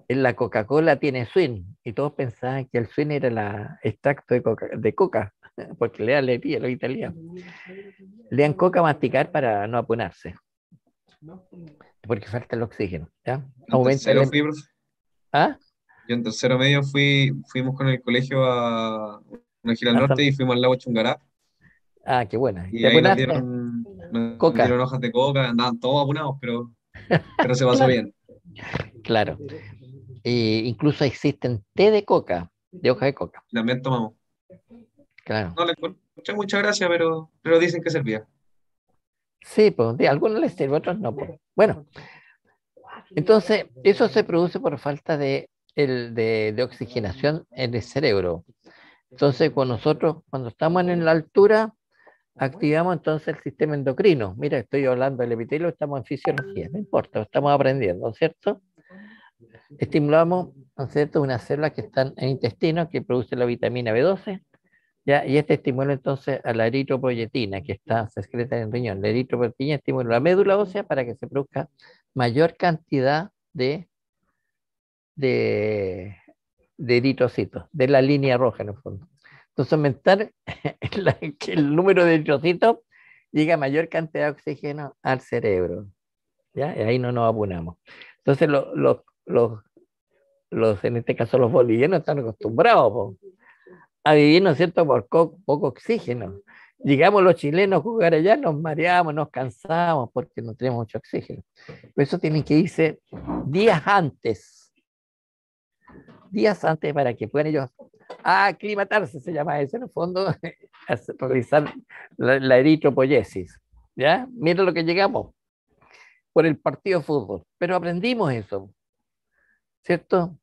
en la Coca-Cola tiene swing y todos pensaban que el swing era el extracto de coca, porque le pilla a los italianos. Le dan coca a masticar para no apurarse, porque falta el oxígeno. ¿Ya? En Aumenta tercero el... fui, profe. ¿Ah? Yo en tercero medio fuimos con el colegio a una gira al A norte San- y fuimos al lago Chungará. Ah, qué buena. Y ¿Te ahí apunaste? nos Coca, dieron hojas de coca, andaban todos apunados, pero se pasó claro. bien. Claro. Incluso existen té de coca, de hoja de coca. Y también tomamos. Claro. No le encontré mucha gracia, pero dicen que servía. Sí, pues de algunos les sirve, otros no, pues. Bueno, entonces eso se produce por falta de oxigenación en el cerebro. Entonces, cuando estamos en la altura, activamos entonces el sistema endocrino. Mira, estoy hablando del epitelio, estamos en fisiología, no importa, estamos aprendiendo, ¿cierto? Estimulamos, ¿no es cierto?, unas células que están en el intestino que producen la vitamina B12. ¿Ya? Y este estimula entonces a la eritropoyetina que está secreta en el riñón. La eritropoyetina estimula la médula ósea para que se produzca mayor cantidad de, de eritrocitos, de la línea roja en el fondo. Entonces, aumentar que el número de eritrocitos llega a mayor cantidad de oxígeno al cerebro. ¿Ya? Y ahí no nos apunamos. Entonces, en este caso, los bolivianos están acostumbrados, po, a vivir, ¿no es cierto?, por poco oxígeno. Llegamos los chilenos a jugar allá, nos mareamos, nos cansamos porque no tenemos mucho oxígeno. Por eso tienen que irse días antes para que puedan ellos aclimatarse, se llama eso en el fondo, realizar la eritropoyesis. ¿Ya? Mira lo que llegamos por el partido de fútbol, pero aprendimos eso, ¿cierto?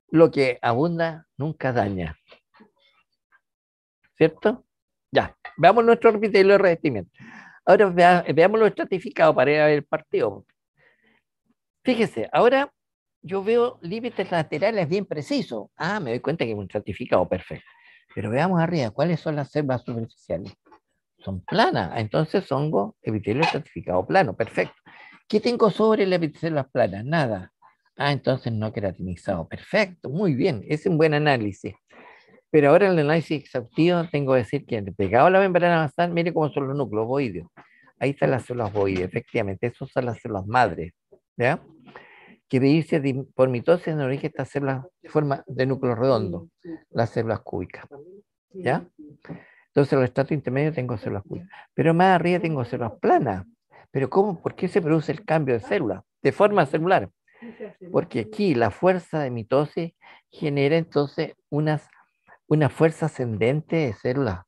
Lo que abunda nunca daña, ¿cierto? Ya, veamos nuestro epitelio de revestimiento. Ahora veamos lo estratificado para ir a ver el partido. Fíjese, ahora yo veo límites laterales bien precisos. Ah, me doy cuenta que es un estratificado perfecto. Pero veamos arriba, ¿cuáles son las células superficiales? Son planas, entonces hongo, epitelio estratificado plano, perfecto. ¿Qué tengo sobre las células planas? Nada. Ah, entonces no queratinizado, perfecto, muy bien, es un buen análisis. Pero ahora en el análisis exhaustivo tengo que decir que pegado a la membrana basal, mire cómo son los núcleos ovoideos. Ahí están las células ovoideas, efectivamente, esas son las células madres, ¿ya? Que dice por mitosis en origen estas células de forma de núcleo redondo, las células cúbicas, ¿ya? Entonces, en el estrato intermedio tengo células cúbicas, pero más arriba tengo células planas. ¿Pero cómo? ¿Por qué se produce el cambio de célula? De forma celular. Porque aquí la fuerza de mitosis genera entonces una fuerza ascendente de células.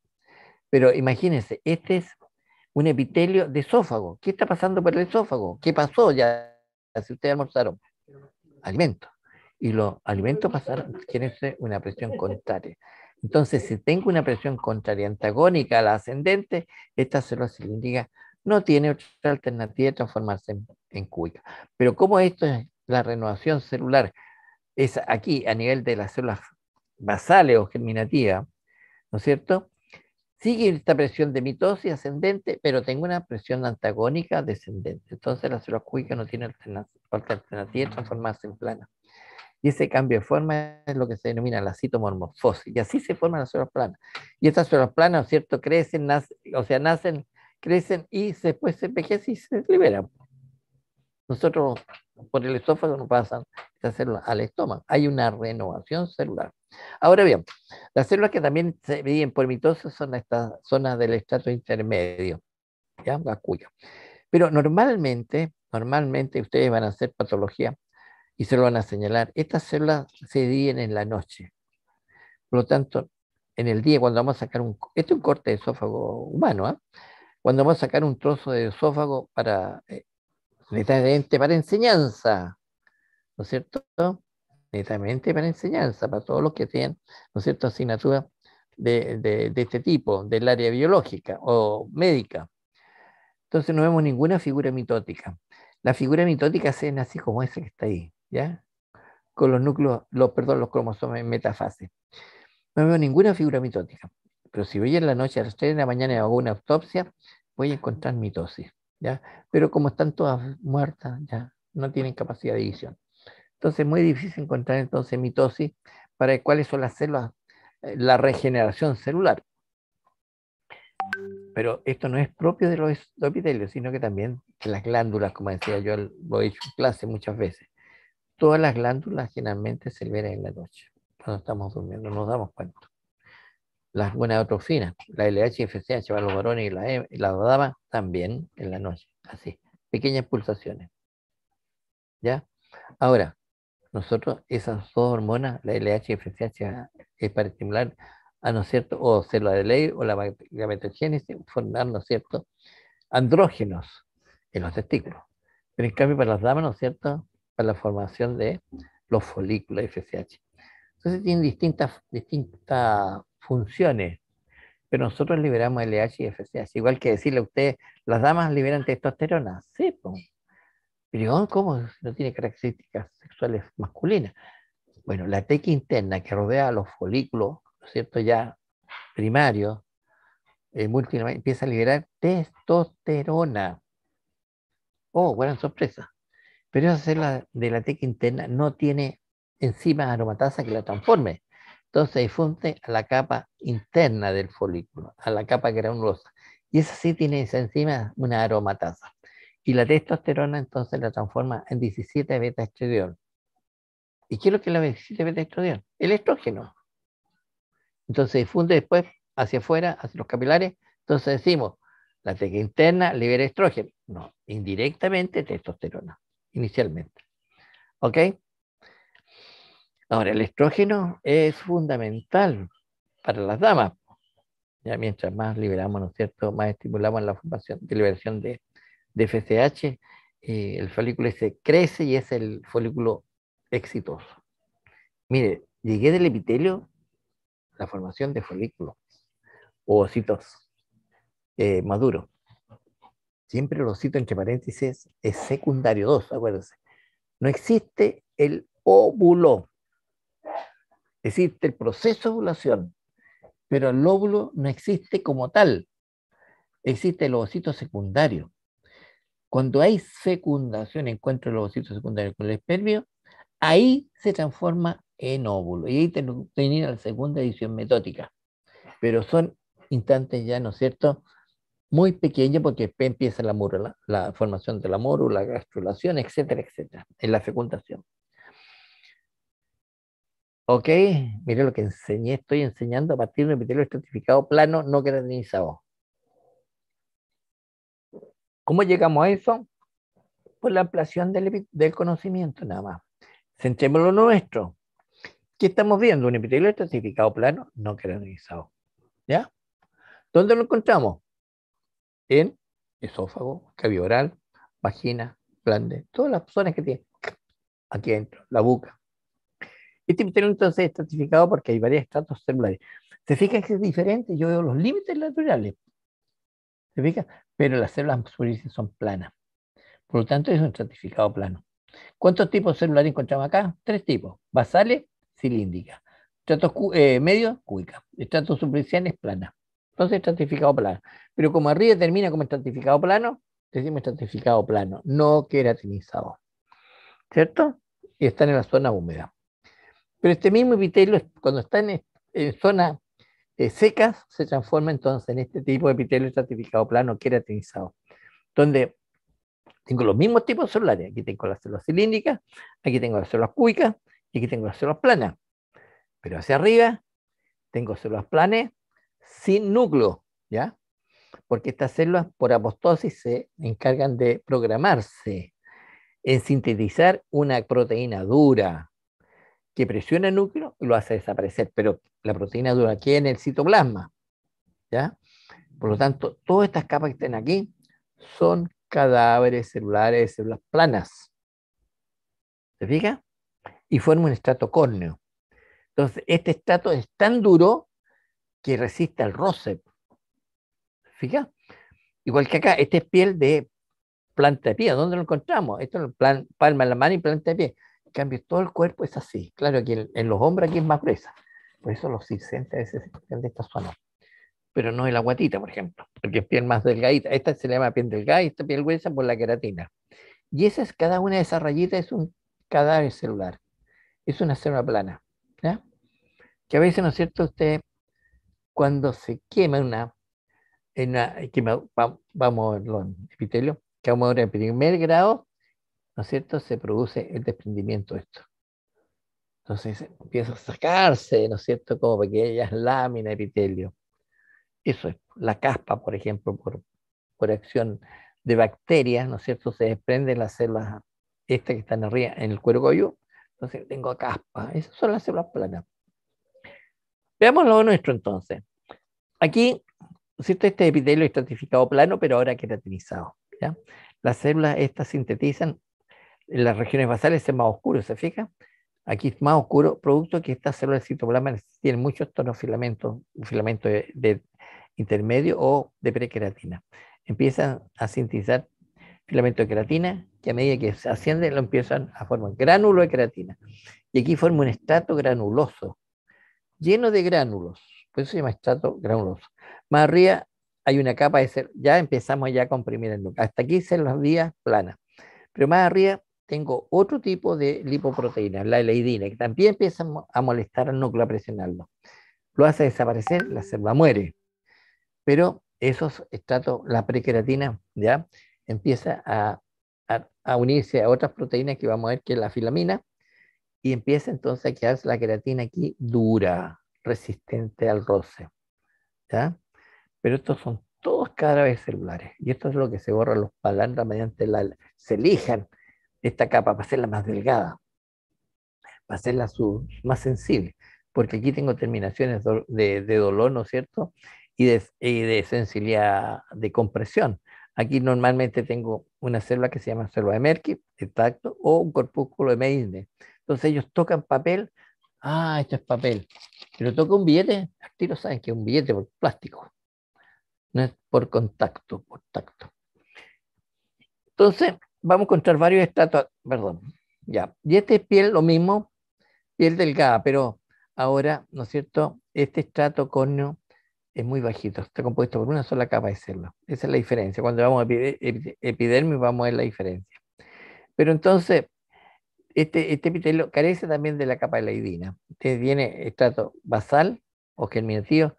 Pero imagínense, este es un epitelio de esófago. ¿Qué está pasando por el esófago? ¿Qué pasó ya? Si ustedes almorzaron, alimentos. Y los alimentos pasaron, quieren ser una presión contraria. Entonces, si tengo una presión contraria antagónica a la ascendente, esta célula cilíndrica no tiene otra alternativa de transformarse en cúbica. Pero como esto es la renovación celular, es aquí a nivel de las células basales o germinativas, ¿no es cierto? Sigue esta presión de mitosis ascendente, pero tengo una presión antagónica descendente. Entonces la célula cúbica no tiene otra alternativa de transformarse en plana. Y ese cambio de forma es lo que se denomina la citomorfosis. Y así se forman las células planas. Y estas células planas, ¿no es cierto?, crecen, nacen, crecen y después se envejecen y se liberan. Nosotros, por el esófago, nos pasan estas células al estómago. Hay una renovación celular. Ahora bien, las células que también se dividen por mitosis son estas zonas del estrato intermedio, ¿ya? Las cuyas. Pero normalmente ustedes van a hacer patología y se lo van a señalar. Estas células se dividen en la noche. Por lo tanto, en el día, cuando vamos a sacar este es un corte de esófago humano, ¿eh? Cuando vamos a sacar un trozo de esófago netamente para enseñanza, ¿no es cierto? Netamente para enseñanza, para todos los que tienen, ¿no es cierto?, asignaturas de este tipo, del área biológica o médica. Entonces no vemos ninguna figura mitótica. Las figuras mitóticas se ven así como esa que está ahí, ¿ya? Con los núcleos, los cromosomas en metafase. No veo ninguna figura mitótica. Pero si hoy en la noche a las 3 de la mañana hago una autopsia, voy a encontrar mitosis, ¿ya? Pero como están todas muertas, ya no tienen capacidad de división. Entonces es muy difícil encontrar entonces mitosis para cuáles son las células, la regeneración celular. Pero esto no es propio de los epitelios, sino que también las glándulas, como decía yo, lo he dicho en clase muchas veces. Todas las glándulas generalmente se liberan en la noche. Cuando estamos durmiendo, nos damos cuenta. Las gonadotrofinas, la LH y FSH para los varones y la damas también en la noche. Así, pequeñas pulsaciones. ¿Ya? Ahora, nosotros esas dos hormonas, la LH y FSH, es para estimular, ¿no es cierto? O célula de Ley o la gametogénesis, formar, ¿no es cierto? Andrógenos en los testículos. Pero en cambio para las damas, ¿no es cierto? Para la formación de los folículos FSH. Entonces tienen distintas funciones, pero nosotros liberamos LH y FSH. Igual que decirle a usted, las damas liberan testosterona. Sí, pues. Pero ¿cómo? No tiene características sexuales masculinas. Bueno, la teca interna que rodea a los folículos, ¿no es cierto? Ya primarios, empieza a liberar testosterona. Oh, buena sorpresa. Pero esa célula de la teca interna no tiene enzimas aromatasa que la transforme. Entonces difunde a la capa interna del folículo, a la capa granulosa. Y esa sí tiene esa enzima, una aromatasa. Y la testosterona entonces la transforma en 17 beta-estradiol. ¿Y qué es lo que es la 17 beta-estradiol? El estrógeno. Entonces difunde después hacia afuera, hacia los capilares. Entonces decimos, la teca interna libera estrógeno. No, indirectamente testosterona, inicialmente. ¿Ok? Ahora, el estrógeno es fundamental para las damas. Ya mientras más liberamos, ¿no es cierto? Más estimulamos la formación de liberación de FSH, el folículo ese crece y es el folículo exitoso. Mire, llegué del epitelio, la formación de folículos o ocitos maduros. Siempre el ocito, entre paréntesis, es secundario 2, acuérdense. No existe el óvulo, existe el proceso de ovulación, pero el óvulo no existe como tal, existe el ovocito secundario. Cuando hay fecundación, encuentro el ovocito secundario con el espermio, ahí se transforma en óvulo y ahí termina la segunda edición metótica. Pero son instantes ya, ¿no es cierto?, muy pequeños porque después empieza la formación de la mórula, la gastrulación, etcétera, etcétera, en la fecundación. Ok, mire lo que estoy enseñando a partir de un epitelio estratificado plano no queratinizado. ¿Cómo llegamos a eso? Por la ampliación del conocimiento nada más. Centrémonos en lo nuestro. ¿Qué estamos viendo? Un epitelio estratificado plano no queratinizado. ¿Ya? ¿Dónde lo encontramos? En esófago, cavidad oral, vagina, glande, todas las zonas que tiene aquí adentro, la boca. Este epitelio entonces es estratificado porque hay varios estratos celulares. ¿Se fijan que es diferente? Yo veo los límites naturales. ¿Se fijan? Pero las células superficiales son planas. Por lo tanto, es un estratificado plano. ¿Cuántos tipos celulares encontramos acá? 3 tipos. Basales, cilíndricas. Estratos medios, cúbicas. Estratos superficiales, planas. Entonces, estratificado plano. Pero como arriba termina como estratificado plano, decimos estratificado plano, no queratinizado. ¿Cierto? Y están en la zona húmeda. Pero este mismo epitelio, cuando está en zonas secas, se transforma entonces en este tipo de epitelio estratificado plano queratinizado, donde tengo los mismos tipos celulares. Aquí tengo las células cilíndricas, aquí tengo las células cúbicas y aquí tengo las células planas. Pero hacia arriba tengo células planas sin núcleo, ¿ya? Porque estas células por apoptosis se encargan de programarse en sintetizar una proteína dura que presiona el núcleo y lo hace desaparecer. Pero la proteína dura queda en el citoplasma, ¿ya? Por lo tanto, todas estas capas que están aquí son cadáveres celulares, células planas. ¿Se fija? Y forma un estrato córneo. Entonces, este estrato es tan duro que resiste al roce. ¿Se fija? Igual que acá, esta es piel de planta de pie. ¿Dónde lo encontramos? Esto es el palma en la mano y planta de pie. En cambio, todo el cuerpo es así. Claro que en los hombros aquí es más gruesa. Por eso los circenses a veces se escogen de esta zona. Pero no de la guatita, por ejemplo, porque es piel más delgadita. Esta se le llama piel delgada y esta piel gruesa por la queratina. Y esa es, cada una de esas rayitas es un cadáver celular. Es una célula plana. ¿Ya? Que a veces, ¿no es cierto? Usted, cuando se quema vamos a ver los epitelios, que vamos a ver en primer grado, ¿no es cierto? Se produce el desprendimiento de esto. Entonces empieza a sacarse, ¿no es cierto? Como pequeñas láminas de epitelio. Eso es la caspa, por ejemplo, por acción de bacterias, ¿no es cierto? Se desprenden las células, estas que están arriba en el cuero cabelludo. Entonces tengo caspa. Esas son las células planas. Veamos lo nuestro entonces. Aquí, ¿no es cierto? Este epitelio estratificado plano, pero ahora queratinizado. ¿Ya? Las células estas sintetizan en las regiones basales, es más oscuro, ¿se fija? Aquí es más oscuro, producto que estas células de citoplasma tienen muchos tonos filamentos, un filamento de intermedio o de prequeratina. Empiezan a sintetizar filamento de queratina, que a medida que se asciende lo empiezan a formar gránulo de queratina. Y aquí forma un estrato granuloso, lleno de gránulos, por eso se llama estrato granuloso. Más arriba hay una capa de células, ya empezamos ya a comprimir el núcleo. Hasta aquí células vías planas, pero más arriba tengo otro tipo de lipoproteína, la eleidina, que también empieza a molestar al núcleo, a presionarlo. Lo hace desaparecer, la célula muere. Pero esos estratos, la prequeratina, ya empieza a unirse a otras proteínas que vamos a ver que es la filamina, y empieza entonces a quedarse la queratina aquí dura, resistente al roce. ¿Ya? Pero estos son todos cadáveres celulares, y esto es lo que se borra los palandras mediante se lijan esta capa para hacerla más delgada, para hacerla más sensible, porque aquí tengo terminaciones de dolor, ¿no es cierto? Y de sensibilidad de compresión. Aquí normalmente tengo una célula que se llama célula de Merkel, de tacto, o un corpúsculo de Meissner. Entonces ellos tocan papel, esto es papel, pero toca un billete, al tiro saben que es un billete por plástico, no es por contacto, por tacto. Entonces vamos a encontrar varios estratos, perdón, ya, y este es piel, lo mismo, piel delgada, pero ahora, ¿no es cierto? Este estrato córneo es muy bajito, está compuesto por una sola capa de células. Esa es la diferencia. Cuando vamos a epidermis vamos a ver la diferencia. Pero entonces, este epitelio carece también de la capa de leidina. Tiene estrato basal o germinativo.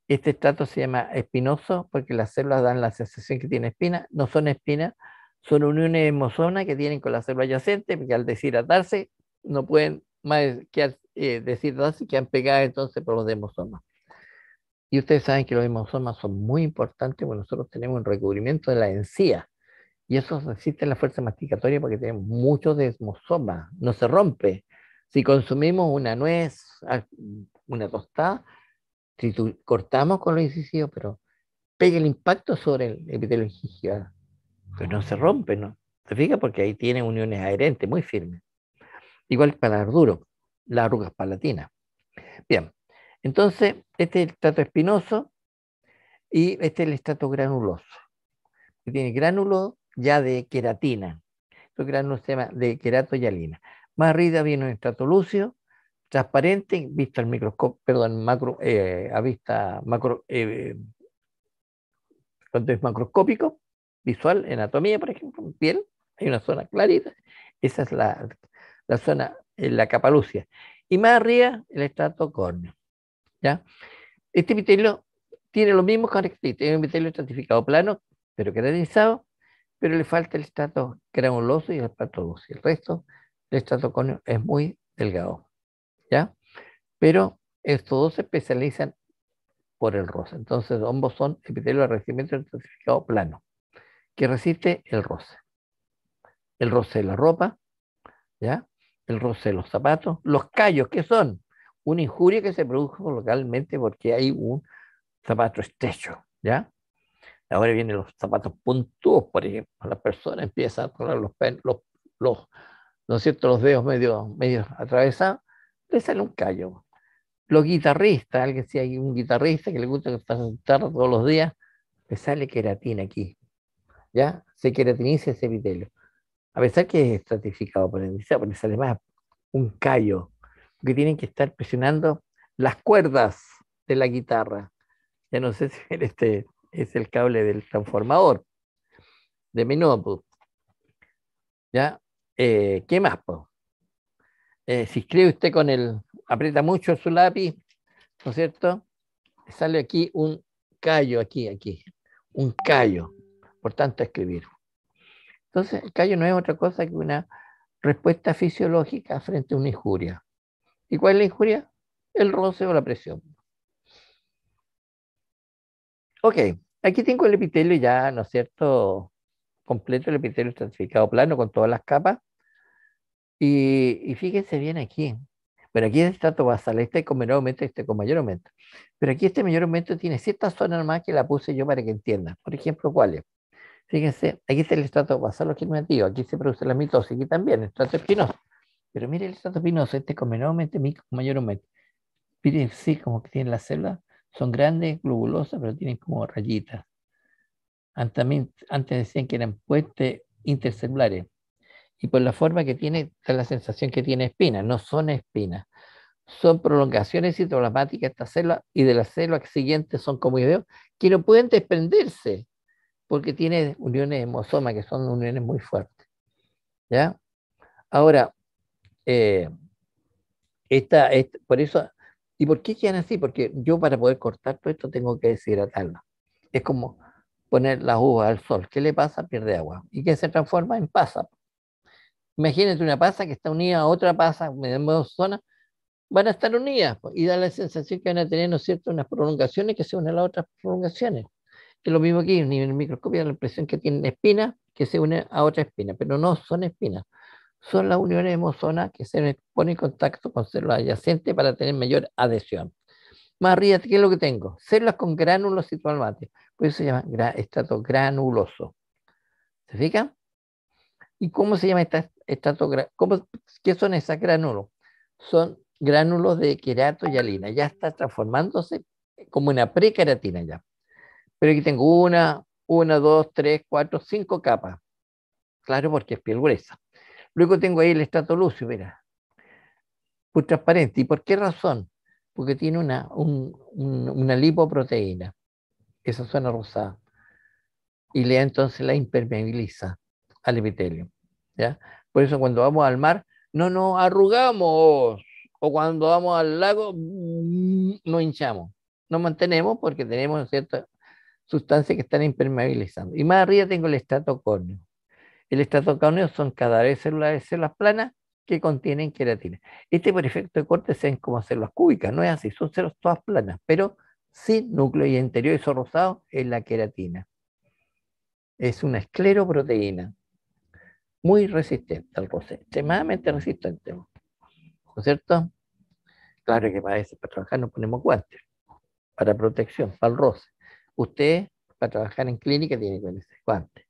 Este estrato se llama espinoso porque las células dan la sensación que tiene espina. No son espinas, son uniones hemosomas que tienen con la célula adyacente, porque al deshidratarse no pueden más que deshidratarse, quedan pegadas entonces por los hemosomas. Y ustedes saben que los hemosomas son muy importantes porque nosotros tenemos un recubrimiento de la encía. Y eso resiste la fuerza masticatoria porque tenemos muchos de hemosomas. No se rompe. Si consumimos una nuez, una tostada, si cortamos con los incisivos, pero pega el impacto sobre el epitelio gingival, pero no se rompe, ¿no? ¿Se fija? Porque ahí tiene uniones adherentes muy firmes. Igual para el duro, las arrugas palatinas. Bien, entonces, este es el estrato espinoso y este es el estrato granuloso, que tiene gránulo ya de queratina. Estos gránulos se llaman de queratoyalina. Más arriba viene un estrato lúcido, transparente, visto al microscopio, perdón, a vista macro, cuando es macroscópico, visual, en anatomía, por ejemplo, en piel, hay una zona clarita, esa es la zona, la capa lúcida. Y más arriba, el estrato córneo. ¿Ya? Este epitelio tiene los mismos características, es un epitelio estratificado plano, pero queratinizado, pero le falta el estrato granuloso y el estrato lúcido. El resto, el estrato córneo es muy delgado. ¿Ya? Pero estos dos se especializan por el roce. Entonces, ambos son epitelio de revestimiento estratificado plano, que resiste el roce. El roce de la ropa, ¿ya? El roce de los zapatos, los callos, ¿qué son? Una injuria que se produjo localmente porque hay un zapato estrecho, ¿ya? Ahora vienen los zapatos puntuos, por ejemplo. La persona empieza a poner los, ¿no es cierto?, los dedos medio atravesados, le sale un callo. Los guitarristas, alguien si hay un guitarrista que le gusta estar guitarra todos los días, me sale queratina aquí, ¿ya? Se queratiniza ese epitelio. A pesar que es estratificado por el índice, porque sale más un callo, porque tienen que estar presionando las cuerdas de la guitarra. Ya no sé si este es el cable del transformador de mi notebook, ¿ya? ¿Qué más, po? Si escribe usted con aprieta mucho su lápiz, ¿no es cierto? Sale aquí un callo, aquí, un callo, por tanto escribir. Entonces, el callo no es otra cosa que una respuesta fisiológica frente a una injuria. ¿Y cuál es la injuria? El roce o la presión. Ok, aquí tengo el epitelio ya, ¿no es cierto? Completo, el epitelio estratificado plano con todas las capas. Y fíjense bien aquí. Pero aquí es estrato basal, este con menor aumento, este con mayor aumento. Pero aquí este mayor aumento tiene ciertas zonas más que la puse yo para que entiendan. Por ejemplo, ¿cuáles? Fíjense, aquí está el estrato basal oxigenativo, aquí se produce la mitosis, aquí también, el estrato espinoso. Pero mire el estrato espinoso, este con menor aumento, mi con mayor aumento. Miren, sí, como que tienen las células, son grandes, globulosas, pero tienen como rayitas. Antes decían que eran puentes intercelulares. Y por la forma que tiene, da la sensación que tiene espinas. No son espinas. Son prolongaciones citoplasmáticas de estas células y de las células siguientes son como ideos que no pueden desprenderse porque tiene uniones de hemosoma que son uniones muy fuertes. ¿Ya? Ahora, eh, por eso, ¿y por qué quedan así? Porque yo para poder cortar todo esto tengo que deshidratarlo. Es como poner las uvas al sol. ¿Qué le pasa? Pierde agua. ¿Y qué se transforma en pasa? Imagínate una pasa que está unida a otra pasa en dos zonas, van a estar unidas pues, y da la sensación que van a tener, ¿no es cierto?, unas prolongaciones que se unen a las otras prolongaciones. Es lo mismo aquí, en el microscopio da la impresión que tienen espinas que se unen a otra espina, pero no son espinas. Son las uniones de hemosomas que se ponen en contacto con células adyacentes para tener mayor adhesión. Más arriba, ¿qué es lo que tengo? Células con gránulos citoplasmáticos. Por eso se llama estrato granuloso. ¿Se fijan? ¿Y cómo se llama qué son esas gránulos? Son gránulos de querato y alina. Ya está transformándose como una prequeratina ya. Pero aquí tengo una, dos, tres, cuatro, cinco capas. Claro, porque es piel gruesa. Luego tengo ahí el estrato lúcido, mira, muy transparente. ¿Y por qué razón? Porque tiene una lipoproteína, esa zona rosada, y le da entonces la impermeabiliza al epitelio. ¿Ya? Por eso cuando vamos al mar, no nos arrugamos, o cuando vamos al lago, nos hinchamos. Nos mantenemos porque tenemos ciertas sustancias que están impermeabilizando. Y más arriba tengo el estrato córneo. El estrato córneo son cadáveres celulares de células planas que contienen queratina. Este por efecto de corte se ven como células cúbicas, no es así, son células todas planas, pero sin núcleo y interior, eso rosado es la queratina. Es una escleroproteína muy resistente al roce, extremadamente resistente, ¿no es cierto? Claro que para eso, para trabajar nos ponemos guantes, para protección, para el roce. Usted, para trabajar en clínica, tiene que ponerse guantes,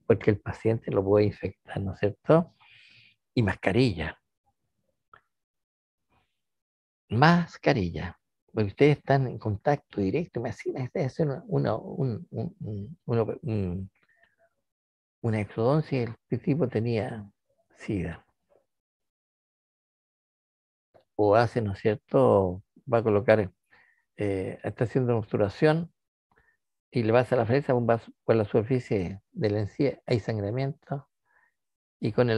porque el paciente lo puede infectar, ¿no es cierto? Y mascarilla, mascarilla, porque ustedes están en contacto directo, imagínense hacer una exodoncia y el tipo tenía SIDA, o hace, ¿no es cierto? Va a colocar, está haciendo una obturación y le pasa la fresa por la superficie de la encía, hay sangramiento, y con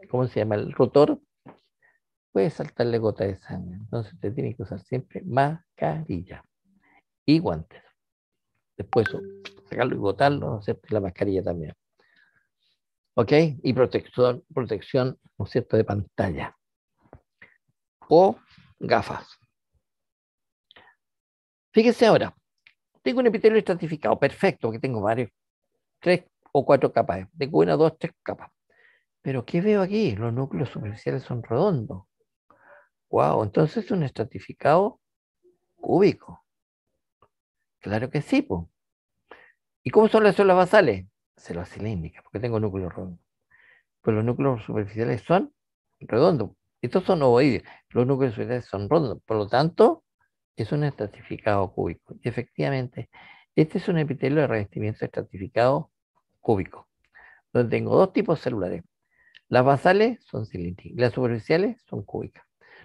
¿cómo se llama? El rotor, puede saltarle gota de sangre. Entonces usted tiene que usar siempre mascarilla y guantes. Después sacarlo y botarlo, ¿no es cierto? La mascarilla también. ¿Ok? Y protección, ¿no es cierto?, de pantalla. O gafas. Fíjese ahora, tengo un epitelio estratificado, perfecto, que tengo varios, 3 o 4 capas. Tengo una, dos, 3 capas. Pero ¿qué veo aquí? Los núcleos superficiales son redondos. Wow, entonces es un estratificado cúbico. Claro que sí, po. ¿Y cómo son las células basales? Células cilíndricas, porque tengo núcleos redondos. Pues los núcleos superficiales son redondos. Estos son ovoides. Los núcleos superficiales son redondos. Por lo tanto, es un estratificado cúbico. Y efectivamente, este es un epitelio de revestimiento estratificado cúbico, donde tengo dos tipos celulares. Las basales son cilíndricas, las superficiales son cúbicas.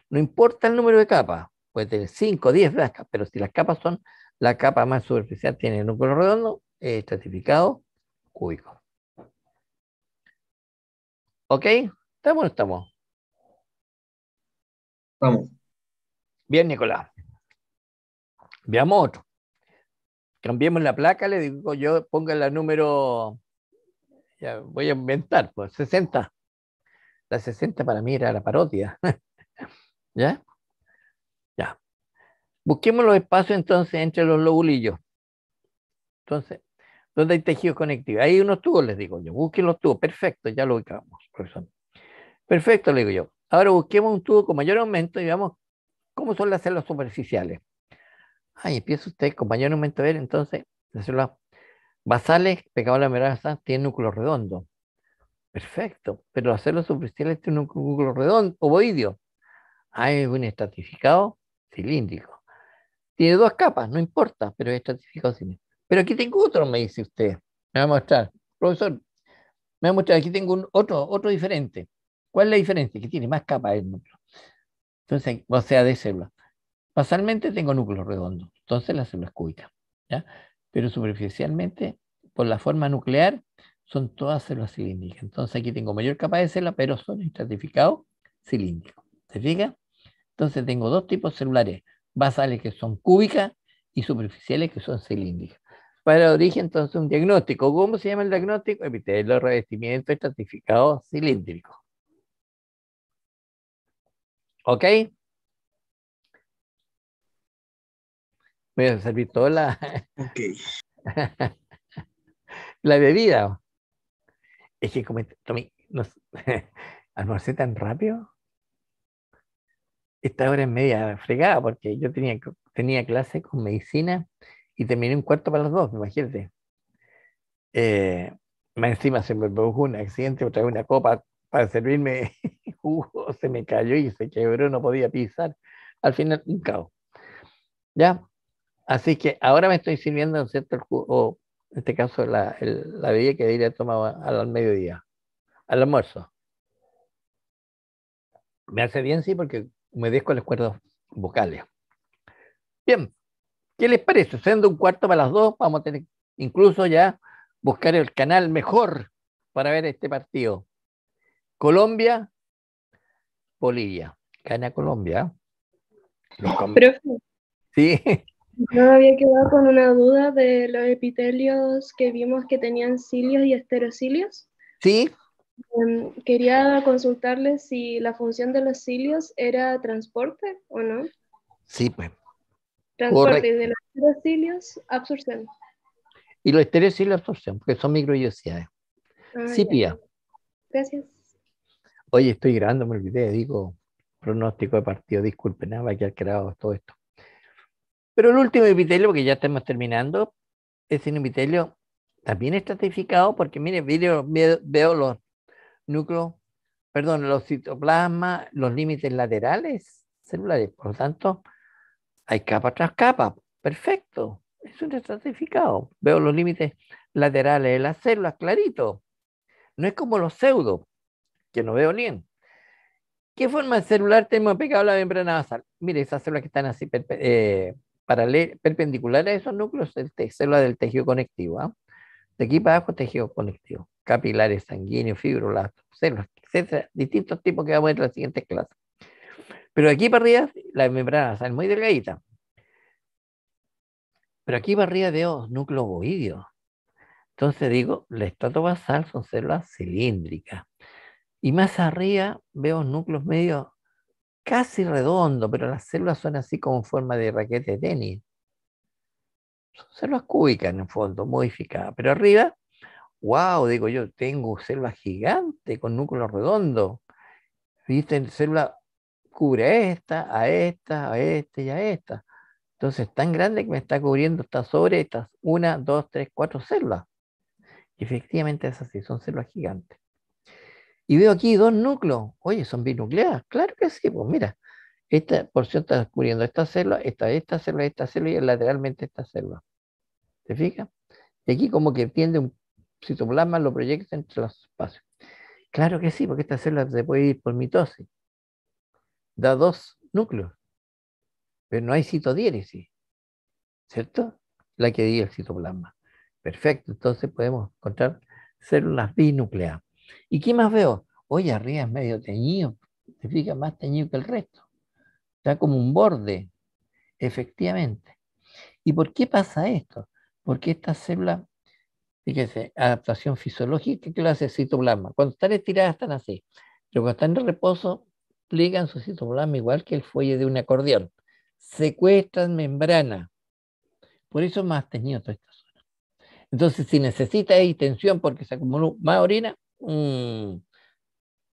No importa el número de capas, puede tener 5, 10 capas, pero si las capas son, la capa más superficial tiene el núcleo redondo, estratificado cúbico. ¿Ok? ¿Estamos o no estamos? Vamos. Bien, Nicolás. Veamos otro. Cambiemos la placa, le digo yo, ponga la número, ya voy a inventar, pues 60. La 60 para mí era la parodia. ¿Ya? Ya. Busquemos los espacios entonces entre los lobulillos. Entonces, ¿dónde hay tejidos conectivos? Hay unos tubos, les digo yo. Busquen los tubos. Perfecto, ya lo ubicamos, profesor. Perfecto, le digo yo. Ahora busquemos un tubo con mayor aumento y veamos cómo son las células superficiales. Ahí empieza usted con mayor aumento a ver, entonces, las células basales, pegadas a la membrana basal, tienen núcleo redondo. Perfecto, pero las células superficiales tienen un núcleo redondo, ovoideo. Hay un estratificado cilíndrico. Tiene dos capas, no importa, pero es estratificado cilíndrico. Pero aquí tengo otro, me dice usted. Me va a mostrar. Profesor, me va a mostrar, aquí tengo otro diferente. ¿Cuál es la diferencia? Que tiene más capas el núcleo. Entonces, o sea, de células. Basalmente tengo núcleo redondo, entonces la célula es cúbica, ¿ya? Pero superficialmente, por la forma nuclear, son todas células cilíndricas. Entonces aquí tengo mayor capa de células, pero son estratificados cilíndricos. ¿Se fija? Entonces tengo dos tipos celulares, basales que son cúbicas y superficiales que son cilíndricas. Para el origen, entonces, un diagnóstico. ¿Cómo se llama el diagnóstico? Epitelio de revestimiento estratificado cilíndrico. ¿Ok? Voy a servir toda Ok. la bebida. Es que como tomé, no, almorcé tan rápido, esta hora es media fregada porque yo tenía clase con medicina y terminé un cuarto para las 2, imagínate. Eh, Más encima se me produjo un accidente, otra vez una copa para servirme jugo, se me cayó y se quebró, no podía pisar. Al final, un caos. ¿Ya? Así que ahora me estoy sirviendo, ¿no es cierto? El jugo, o en este caso la bebida que debería tomar al mediodía, al almuerzo. Me hace bien, sí, porque humedezco las cuerdas vocales. Bien, ¿qué les parece? Siendo un cuarto para las 2, vamos a tener incluso ya buscar el canal mejor para ver este partido. Colombia, Bolivia. Gana Colombia. Profe, Sí, no me había quedado con una duda de los epitelios que vimos que tenían cilios y esterocilios. sí, Quería consultarle si la función de los cilios era transporte o no. sí, pues, Transporte y correcto. de los esterocilios, absorción. Y los estereos y la absorción, porque son microvellosidades. Ah, Sí, ya. Pía. Gracias. Oye, estoy grabando, me olvidé, digo pronóstico de partido, disculpen, nada, va a quedar grabado todo esto. Pero el último epitelio, porque ya estamos terminando, es un epitelio también estratificado, porque mire, veo los núcleos, perdón, los citoplasmas, los límites laterales celulares, por lo tanto, hay capa tras capa, perfecto, es un estratificado. Veo los límites laterales de las células, clarito. No es como los pseudo, que no veo bien. ¿Qué forma celular tenemos pegado a la membrana basal? Mire, esas células que están así perpendiculares a esos núcleos, células del tejido conectivo. ¿Ah? De aquí para abajo, tejido conectivo. Capilares, sanguíneos, fibroblastos, células, etcétera. Distintos tipos que vamos a ver en las siguientes clases. Pero de aquí para arriba, la membrana basal es muy delgadita. Pero aquí para arriba veo núcleo ovoideo. Entonces digo, la estrato basal son células cilíndricas. Y más arriba veo núcleos medio casi redondo, pero las células son así como en forma de raquete de tenis. Son células cúbicas en el fondo, modificadas. Pero arriba, wow, digo yo, tengo células gigantes con núcleos redondos. ¿Viste? Célula cubre a esta y a esta. Entonces es tan grande que me está cubriendo, está sobre estas, una, dos, tres, cuatro células. Y efectivamente es así, son células gigantes. Y veo aquí dos núcleos. Oye, son binucleadas. Claro que sí, pues mira, esta porción está cubriendo esta célula, esta célula y lateralmente esta célula. ¿Te fijas? Y aquí como que tiende un citoplasma, lo proyecta entre los espacios. Claro que sí, porque esta célula se puede ir por mitosis. Da 2 núcleos, pero no hay citodiéresis, ¿cierto? La que diga el citoplasma. Perfecto, entonces podemos encontrar células binucleadas. ¿Y qué más veo? Oye, arriba es medio teñido, te fijas, más teñido que el resto. Está como un borde, efectivamente. ¿Y por qué pasa esto? Porque estas células, fíjese, adaptación fisiológica, ¿qué lo hace el citoplasma? Cuando están estiradas están así, pero cuando están en reposo, pliegan su citoplasma igual que el fuelle de un acordeón. Secuestran membrana. Por eso es más teñido toda esta zona. Entonces, si necesita tensión porque se acumuló más orina,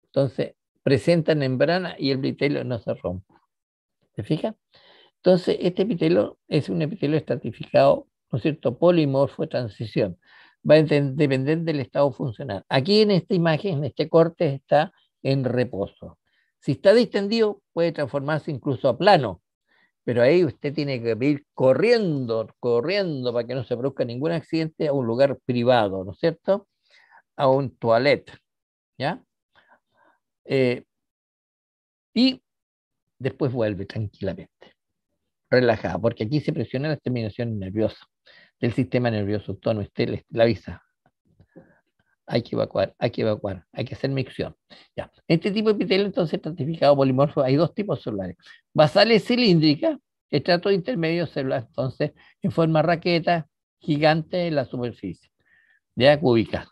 entonces presentan membrana y el epitelio no se rompe. ¿Se fija? Entonces, este epitelio es un epitelio estratificado, ¿no es cierto? Polimorfo de transición. Va a depender del estado funcional. Aquí en esta imagen, en este corte, está en reposo. Si está distendido, puede transformarse incluso a plano, pero ahí usted tiene que ir corriendo, corriendo para que no se produzca ningún accidente a un lugar privado, ¿no es cierto? A un toilet, ¿ya? Y después vuelve tranquilamente, relajada, porque aquí se presiona las terminaciones nerviosas del sistema nervioso autónomo. Usted le avisa, hay que evacuar, hay que evacuar, hay que hacer micción. Ya. Este tipo de epitelio, entonces, estratificado polimorfo, hay dos tipos celulares. Basales cilíndricas, estratos intermedios celulares, entonces, en forma raqueta, gigante en la superficie, ya cúbica,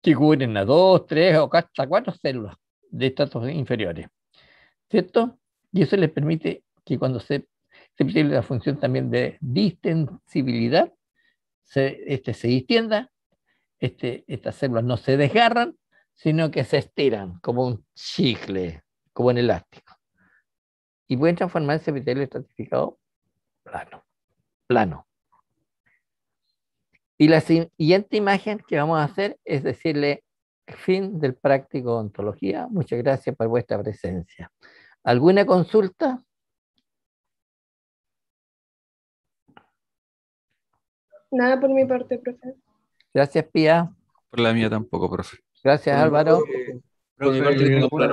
que cubren a dos, tres o hasta cuatro células de estratos inferiores, ¿cierto? Y eso les permite que cuando se epitelio la función también de distensibilidad, se distienda, estas células no se desgarran, sino que se estiran como un chicle, como un elástico. Y pueden transformarse en epitelio estratificado plano, plano. Y la siguiente imagen que vamos a hacer es decirle fin del práctico de odontología. Muchas gracias por vuestra presencia. ¿Alguna consulta? Nada por mi parte, profe. Gracias, Pía. Por la mía tampoco, profe. Gracias, Álvaro. Por mi parte, tengo una